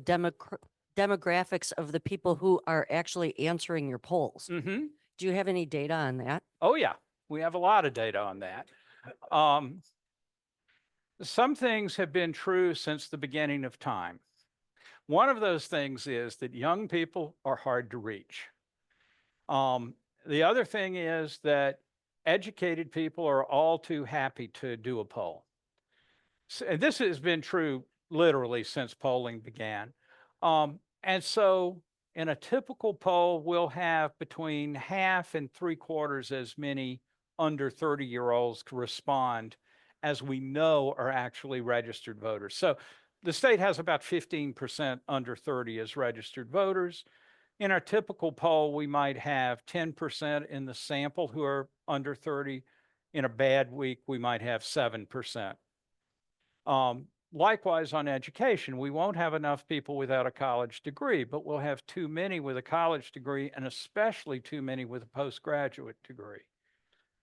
demographics of the people who are actually answering your polls. Mm-hmm. Do you have any data on that? Oh, yeah, we have a lot of data on that. Some things have been true since the beginning of time. One of those things is that young people are hard to reach. The other thing is that educated people are all too happy to do a poll. And this has been true literally since polling began. And so in a typical poll, we'll have between half and 3/4 as many under 30-year-olds respond as we know are actually registered voters. So the state has about 15% under 30 as registered voters. In our typical poll, we might have 10% in the sample who are under 30. In a bad week, we might have 7%. Likewise, on education, we won't have enough people without a college degree, but we'll have too many with a college degree and especially too many with a postgraduate degree.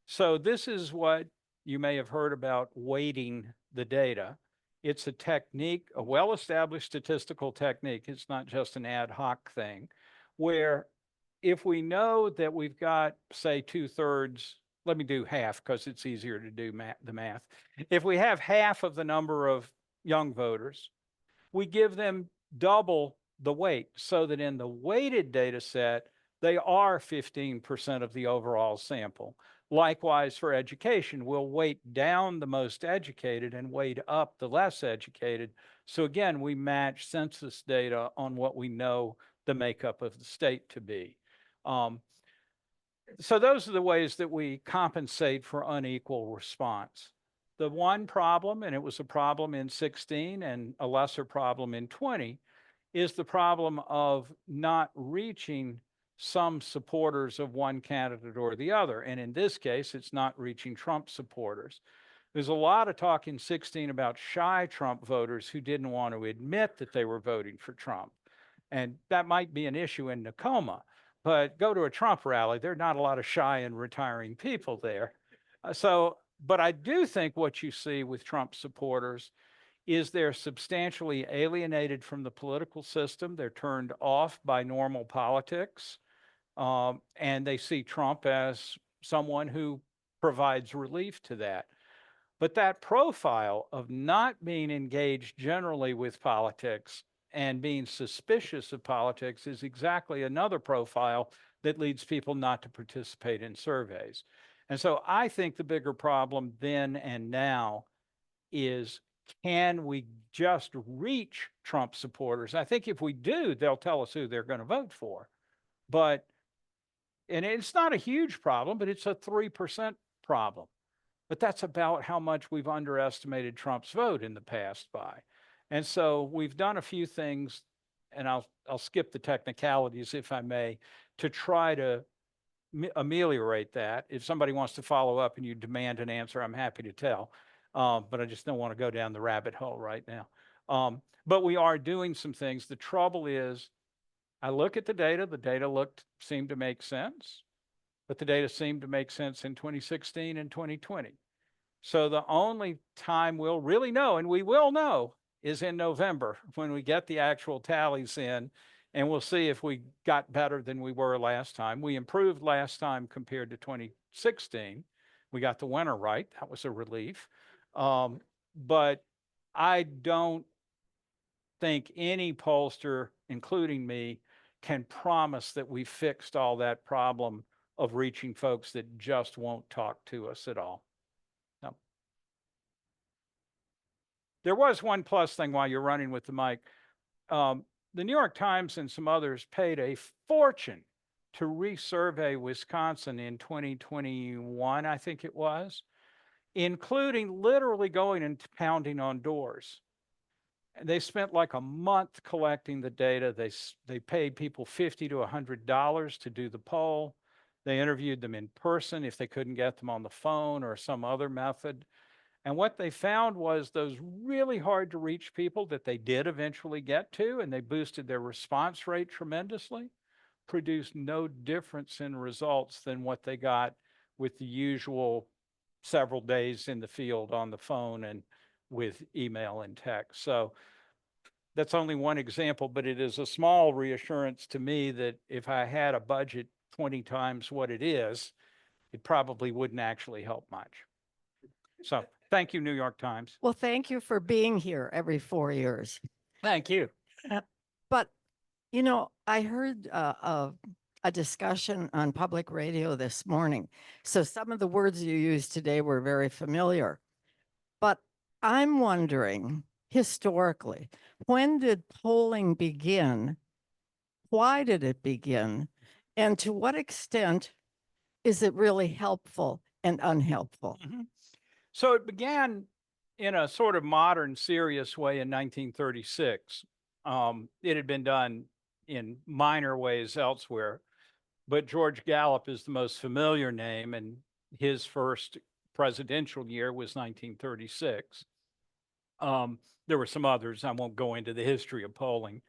So this is what you may have heard about weighting the data. It's a technique, a well-established statistical technique. It's not just an ad hoc thing, where if we know that we've got, say, 2/3, let me do half because it's easier to do the math. If we have half of the number of young voters, we give them double the weight so that in the weighted data set, they are 15% of the overall sample. Likewise, for education, we'll weight down the most educated and weight up the less educated. So again, we match census data on what we know the makeup of the state to be. So those are the ways that we compensate for unequal response. The one problem, and it was a problem in 16 and a lesser problem in 20, is the problem of not reaching some supporters of one candidate or the other. And in this case, it's not reaching Trump supporters. There's a lot of talk in 16 about shy Trump voters who didn't want to admit that they were voting for Trump. And that might be an issue in Tacoma, but go to a Trump rally, there are not a lot of shy and retiring people there. But I do think what you see with Trump supporters is they're substantially alienated from the political system. They're turned off by normal politics. And they see Trump as someone who provides relief to that. But that profile of not being engaged generally with politics and being suspicious of politics is exactly another profile that leads people not to participate in surveys. And so I think the bigger problem then and now is, can we just reach Trump supporters? I think if we do, they'll tell us who they're going to vote for. But, and it's not a huge problem, but it's a 3% problem. But that's about how much we've underestimated Trump's vote in the past by. And so we've done a few things, and I'll skip the technicalities if I may, to try to ameliorate that. If somebody wants to follow up and you demand an answer, I'm happy to tell. But I just don't want to go down the rabbit hole right now. But we are doing some things. The trouble is, I look at the data seemed to make sense, but the data seemed to make sense in 2016 and 2020. So the only time we'll really know, and we will know, is in November when we get the actual tallies in, and we'll see if we got better than we were last time. We improved last time compared to 2016. We got the winner right. That was a relief. But I don't think any pollster, including me, can promise that we fixed all that problem of reaching folks that just won't talk to us at all. No. There was one plus thing while you're running with the mic. The New York Times and some others paid a fortune to resurvey Wisconsin in 2021, I think it was, including literally going and pounding on doors. They spent like a month collecting the data. They paid people $50 to $100 to do the poll. They interviewed them in person if they couldn't get them on the phone or some other method. And what they found was those really hard to reach people that they did eventually get to, and they boosted their response rate tremendously, produced no difference in results than what they got with the usual several days in the field on the phone and with email and text. So that's only one example, but it is a small reassurance to me that if I had a budget 20 times what it is, it probably wouldn't actually help much. So thank you, New York Times. Well, thank you for being here every 4 years. Thank you. But, you know, I heard a discussion on public radio this morning. So some of the words you used today were very familiar. But I'm wondering, historically, when did polling begin? Why did it begin? And to what extent is it really helpful and unhelpful? Mm-hmm. So it began in a sort of modern, serious way in 1936. It had been done in minor ways elsewhere, but George Gallup is the most familiar name, and his first presidential year was 1936. There were some others. I won't go into the history of polling.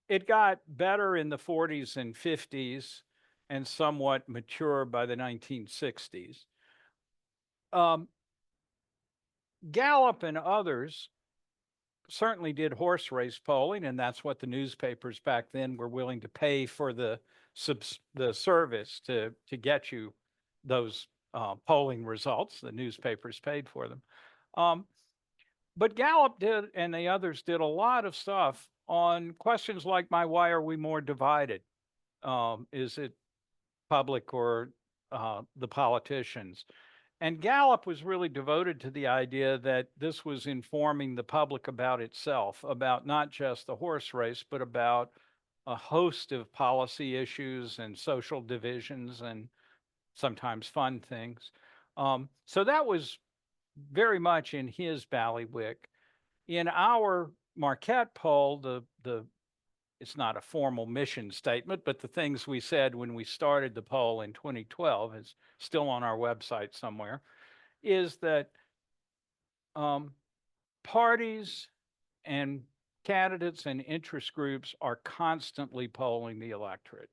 It got better in the 40s and 50s and somewhat mature by the 1960s. Gallup and others certainly did horse race polling, and that's what the newspapers back then were willing to pay for the service to get you those polling results. The newspapers paid for them. But Gallup did, and the others did, a lot of stuff on questions like why are we more divided? Is it public or the politicians? And Gallup was really devoted to the idea that this was informing the public about itself, about not just the horse race, but about a host of policy issues and social divisions and sometimes fun things. So that was very much in his bailiwick. In our Marquette poll, it's not a formal mission statement, but the things we said when we started the poll in 2012 is still on our website somewhere, is that parties and candidates and interest groups are constantly polling the electorate,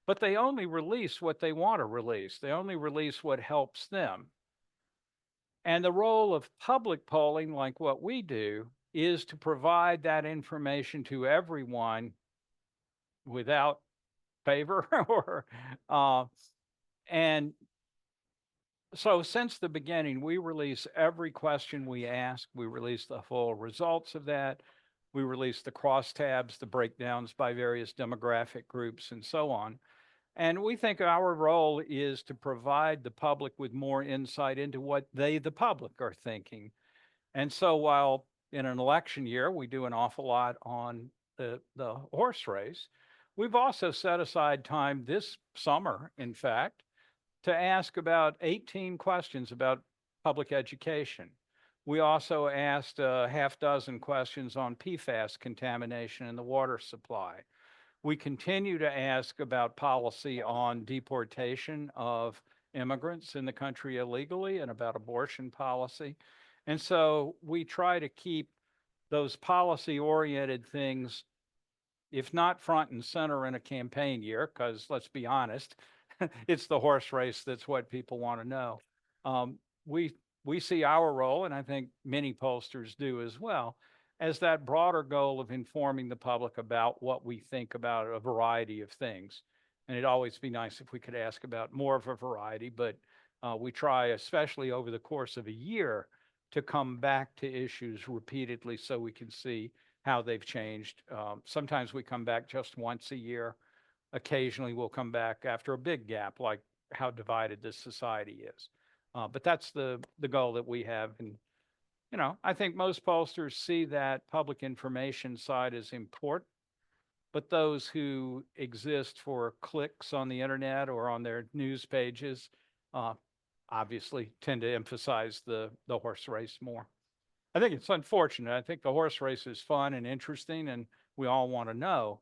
but they only release what they want to release. They only release what helps them. And the role of public polling, like what we do, is to provide that information to everyone without favor or, and so since the beginning, we release every question we ask. We release the full results of that. We release the crosstabs, the breakdowns by various demographic groups, and so on. And we think our role is to provide the public with more insight into what they, the public, are thinking. And so while in an election year, we do an awful lot on the horse race, we've also set aside time this summer, in fact, to ask about 18 questions about public education. We also asked a half dozen questions on PFAS contamination in the water supply. We continue to ask about policy on deportation of immigrants in the country illegally and about abortion policy. And so we try to keep those policy-oriented things, if not front and center in a campaign year, because let's be honest, it's the horse race that's what people want to know. We see our role, and I think many pollsters do as well, as that broader goal of informing the public about what we think about a variety of things. And it'd always be nice if we could ask about more of a variety, but we try, especially over the course of a year, to come back to issues repeatedly so we can see how they've changed. Sometimes we come back just once a year. Occasionally we'll come back after a big gap, like how divided this society is. But that's the goal that we have. And, you know, I think most pollsters see that public information side as important, but those who exist for clicks on the internet or on their news pages obviously tend to emphasize the horse race more. I think it's unfortunate. I think the horse race is fun and interesting and we all want to know,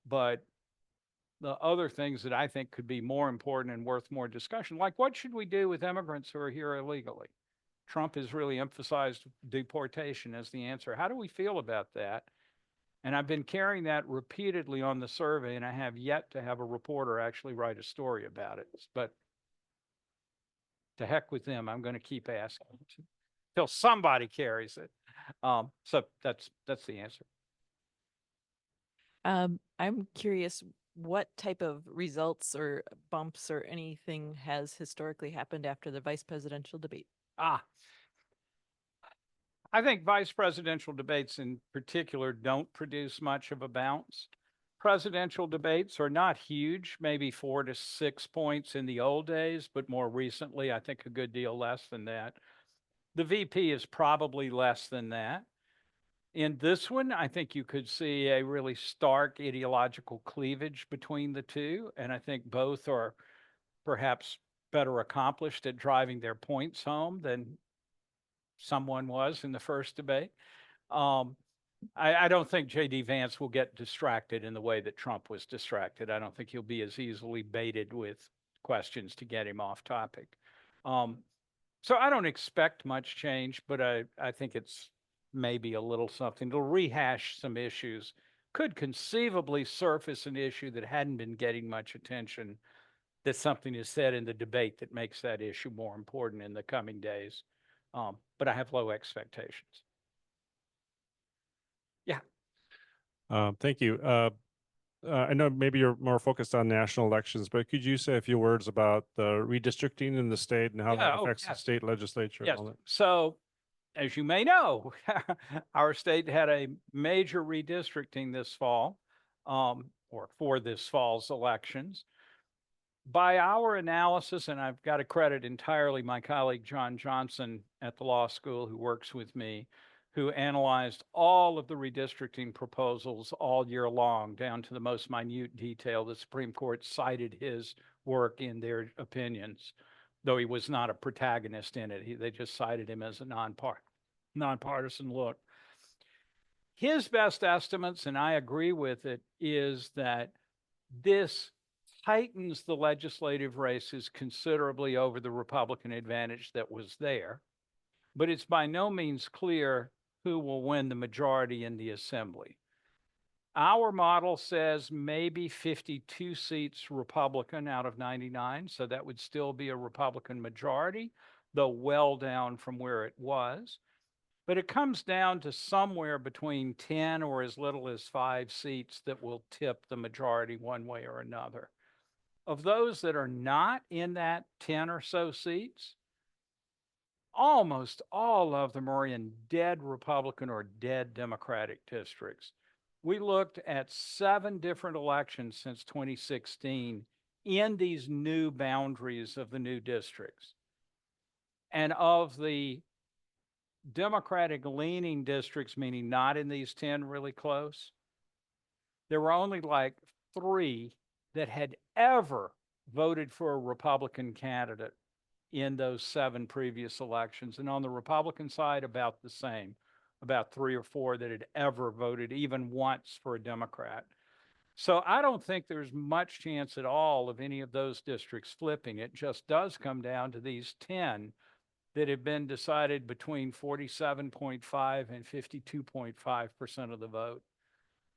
but the other things that I think could be more important and worth more discussion, like what should we do with immigrants who are here illegally? Trump has really emphasized deportation as the answer. How do we feel about that? And I've been carrying that repeatedly on the survey, and I have yet to have a reporter actually write a story about it. But to heck with them, I'm going to keep asking until somebody carries it. So that's the answer. I'm curious what type of results or bumps or anything has historically happened after the vice presidential debate? I think vice presidential debates in particular don't produce much of a bounce. Presidential debates are not huge, maybe 4 to 6 points in the old days, but more recently, I think a good deal less than that. The VP is probably less than that. In this one, I think you could see a really stark ideological cleavage between the two, and I think both are perhaps better accomplished at driving their points home than someone was in the first debate. I don't think J.D. Vance will get distracted in the way that Trump was distracted. I don't think he'll be as easily baited with questions to get him off topic. So I don't expect much change, but I think it's maybe a little something. It'll rehash some issues, could conceivably surface an issue that hadn't been getting much attention, that something is said in the debate that makes that issue more important in the coming days. But I have low expectations. Yeah. Thank you. I know maybe you're more focused on national elections, but could you say a few words about the redistricting in the state and how that affects the state legislature? Yes. And all that? So, as you may know, our state had a major redistricting this fall, or for this fall's elections. By our analysis, and I've got to credit entirely my colleague John Johnson at the law school who works with me, who analyzed all of the redistricting proposals all year long, down to the most minute detail. The Supreme Court cited his work in their opinions, though he was not a protagonist in it. They just cited him as a nonpartisan look. His best estimates, and I agree with it, is that this tightens the legislative races considerably over the Republican advantage that was there, but it's by no means clear who will win the majority in the assembly. Our model says maybe 52 seats Republican out of 99, so that would still be a Republican majority, though well down from where it was. But it comes down to somewhere between 10 or as little as 5 seats that will tip the majority one way or another. Of those that are not in that 10 or so seats, almost all of them are in dead Republican or dead Democratic districts. We looked at 7 different elections since 2016 in these new boundaries of the new districts. And of the Democratic leaning districts, meaning not in these 10 really close, there were only like 3 that had ever voted for a Republican candidate in those 7 previous elections. And on the Republican side, about the same, about 3 or 4 that had ever voted even once for a Democrat. So I don't think there's much chance at all of any of those districts flipping. It just does come down to these 10 that have been decided between 47.5 and 52.5% of the vote.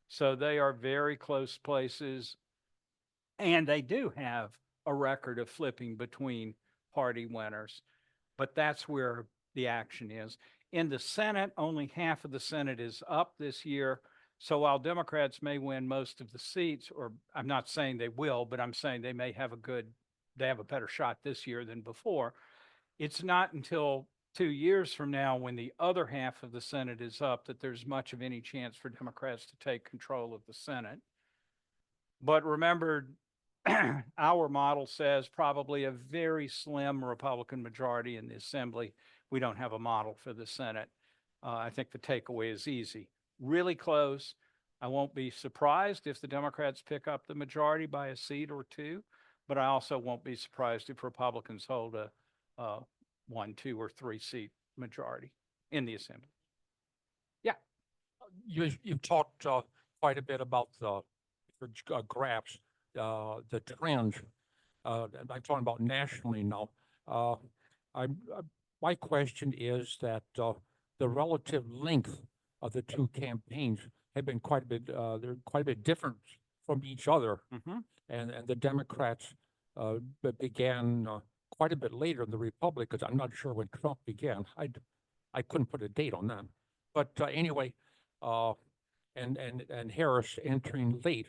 So they are very close places. And they do have a record of flipping between party winners. But that's where the action is. In the Senate, only half of the Senate is up this year. So while Democrats may win most of the seats, or I'm not saying they will, but I'm saying they may have they have a better shot this year than before. It's not until 2 years from now, when the other half of the Senate is up, that there's much of any chance for Democrats to take control of the Senate. But remember, our model says probably a very slim Republican majority in the Assembly. We don't have a model for the Senate. I think the takeaway is easy. Really close. I won't be surprised if the Democrats pick up the majority by a seat or 2, but I also won't be surprised if Republicans hold a 1, 2, or 3 seat majority in the Assembly. Yeah. You've talked quite a bit about the graphs, the trends. I'm talking about nationally now. My question is that the relative length of the 2 campaigns have been quite a bit. They're quite a bit different from each other, and the Democrats began quite a bit later than the Republicans. I'm not sure when Trump began. I couldn't put a date on that, but anyway, and Harris entering late.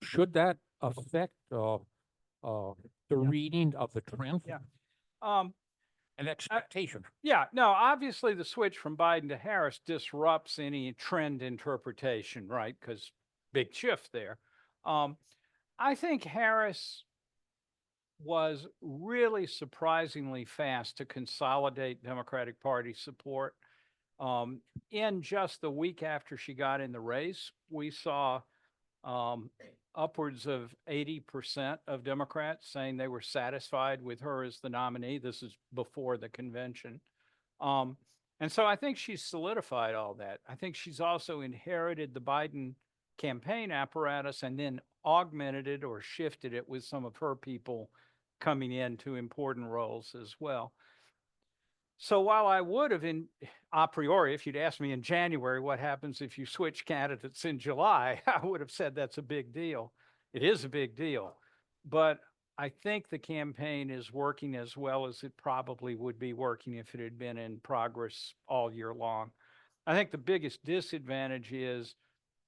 Should that affect the reading of the trend? Yeah. And expectation? Yeah, no, obviously the switch from Biden to Harris disrupts any trend interpretation, right? Because big shift there. I think Harris was really surprisingly fast to consolidate Democratic Party support. In just the week after she got in the race, we saw upwards of 80% of Democrats saying they were satisfied with her as the nominee. This is before the convention. And so I think she's solidified all that. I think she's also inherited the Biden campaign apparatus and then augmented it or shifted it with some of her people coming into important roles as well. So while I would have a priori, if you'd asked me in January, what happens if you switch candidates in July, I would have said that's a big deal. It is a big deal. But I think the campaign is working as well as it probably would be working if it had been in progress all year long. I think the biggest disadvantage is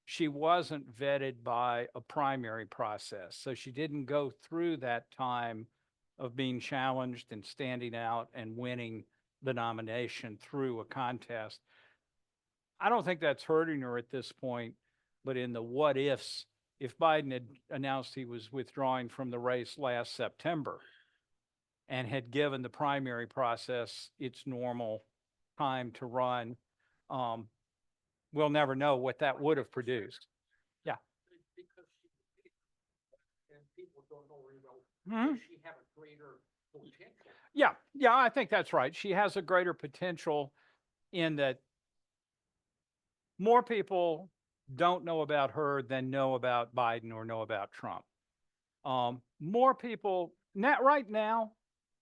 she wasn't vetted by a primary process. So she didn't go through that time of being challenged and standing out and winning the nomination through a contest. I don't think that's hurting her at this point, but in the what ifs, if Biden had announced he was withdrawing from the race last September and had given the primary process its normal time to run, we'll never know what that would have produced. Yeah. And people don't know very well. Does she have a greater potential? Yeah, I think that's right. She has a greater potential in that more people don't know about her than know about Biden or know about Trump. More people, right now,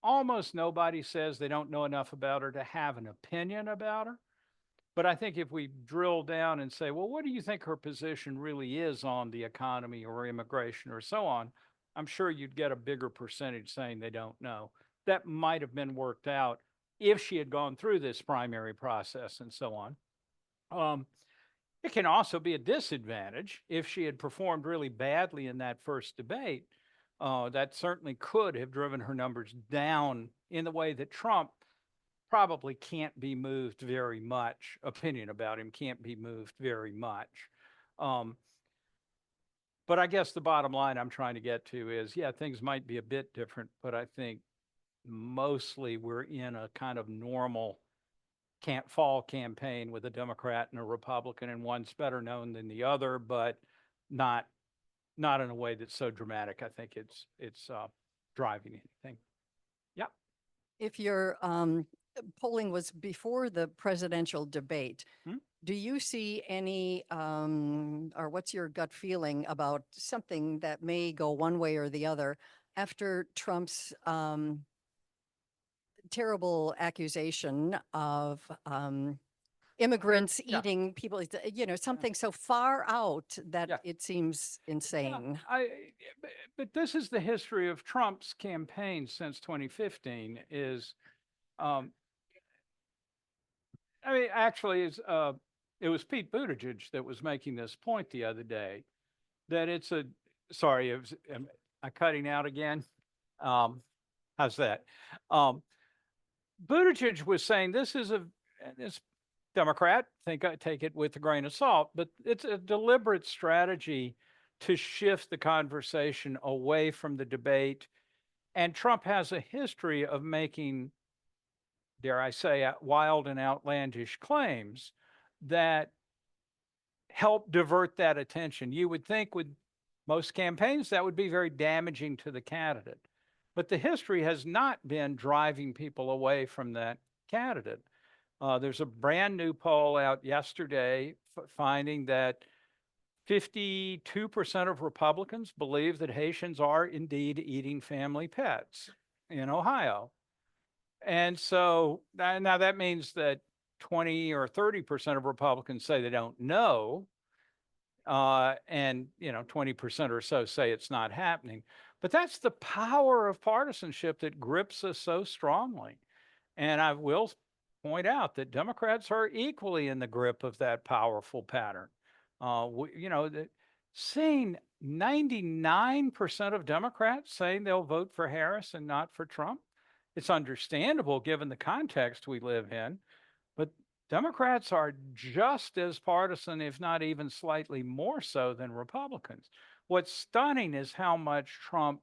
almost nobody says they don't know enough about her to have an opinion about her. But I think if we drill down and say, well, what do you think her position really is on the economy or immigration or so on, I'm sure you'd get a bigger percentage saying they don't know. that might have been worked out if she had gone through this primary process and so on. It can also be a disadvantage if she had performed really badly in that first debate. That certainly could have driven her numbers down in the way that Trump probably can't be moved very much. Opinion about him can't be moved very much. But I guess the bottom line I'm trying to get to is, yeah, things might be a bit different, but I think mostly we're in a kind of normal fall campaign with a Democrat and a Republican, and one's better known than the other, but not in a way that's so dramatic. I think it's driving anything. Yeah. If your polling was before the presidential debate, do you see any, or what's your gut feeling about something that may go one way or the other after Trump's terrible accusation of immigrants eating people, something so far out that it seems insane? But this is the history of Trump's campaign since 2015 is, actually, it was Pete Buttigieg that was making this point the other day, that am I cutting out again? How's that? Buttigieg was saying this Democrat, take it with a grain of salt, but it's a deliberate strategy to shift the conversation away from the debate. And Trump has a history of making, dare I say, wild and outlandish claims that help divert that attention. You would think with most campaigns that would be very damaging to the candidate. But the history has not been driving people away from that candidate. There's a brand new poll out yesterday finding that 52% of Republicans believe that Haitians are indeed eating family pets in Ohio. And so now that means that 20 or 30% of Republicans say they don't know. And 20% or so say it's not happening. But that's the power of partisanship that grips us so strongly. And I will point out that Democrats are equally in the grip of that powerful pattern. Seeing 99% of Democrats saying they'll vote for Harris and not for Trump, it's understandable given the context we live in. But Democrats are just as partisan, if not even slightly more so than Republicans. What's stunning is how much Trump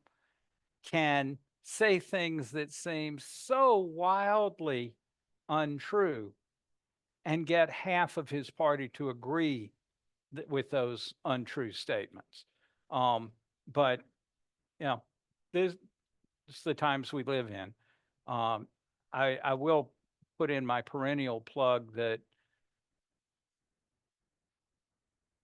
can say things that seem so wildly untrue and get half of his party to agree with those untrue statements. But, this is the times we live in. I will put in my perennial plug that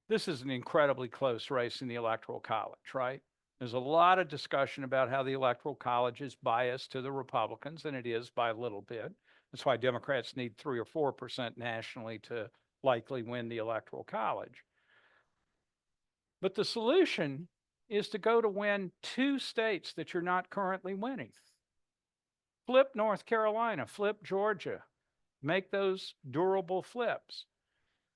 this is an incredibly close race in the Electoral College, right? There's a lot of discussion about how the Electoral College is biased to the Republicans, and it is by a little bit. That's why Democrats need 3 or 4% nationally to likely win the Electoral College. But the solution is to go to win 2 states that you're not currently winning. Flip North Carolina, flip Georgia, make those durable flips.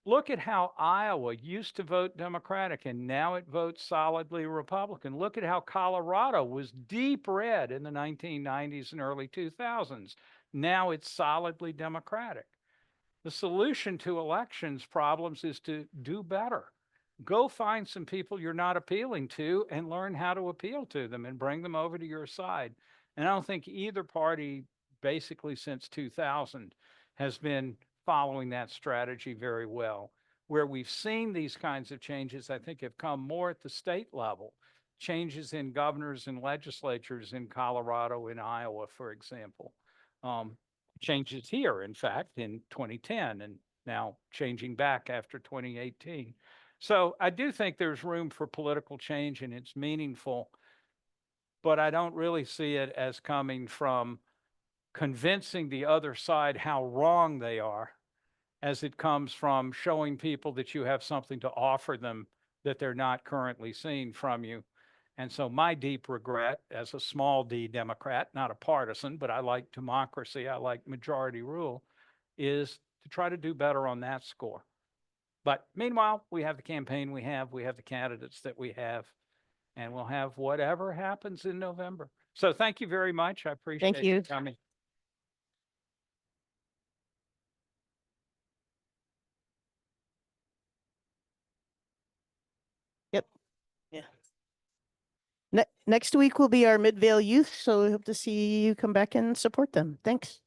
Look at how Iowa used to vote Democratic and now it votes solidly Republican. Look at how Colorado was deep red in the 1990s and early 2000s. Now it's solidly Democratic. The solution to elections problems is to do better. Go find some people you're not appealing to and learn how to appeal to them and bring them over to your side. And I don't think either party, basically since 2000, has been following that strategy very well. Where we've seen these kinds of changes, I think, have come more at the state level. Changes in governors and legislatures in Colorado and Iowa, for example. Changes here, in fact, in 2010 and now changing back after 2018. So I do think there's room for political change and it's meaningful, but I don't really see it as coming from convincing the other side how wrong they are, as it comes from showing people that you have something to offer them that they're not currently seeing from you. And so my deep regret as a small d Democrat, not a partisan, but I like democracy, I like majority rule, is to try to do better on that score. But meanwhile, we have the campaign we have the candidates that we have, and we'll have whatever happens in November. So thank you very much. I appreciate you you. coming. Yep. Yeah. Next week will be our Midvale Youth, so we hope to see you come back and support them. Thanks.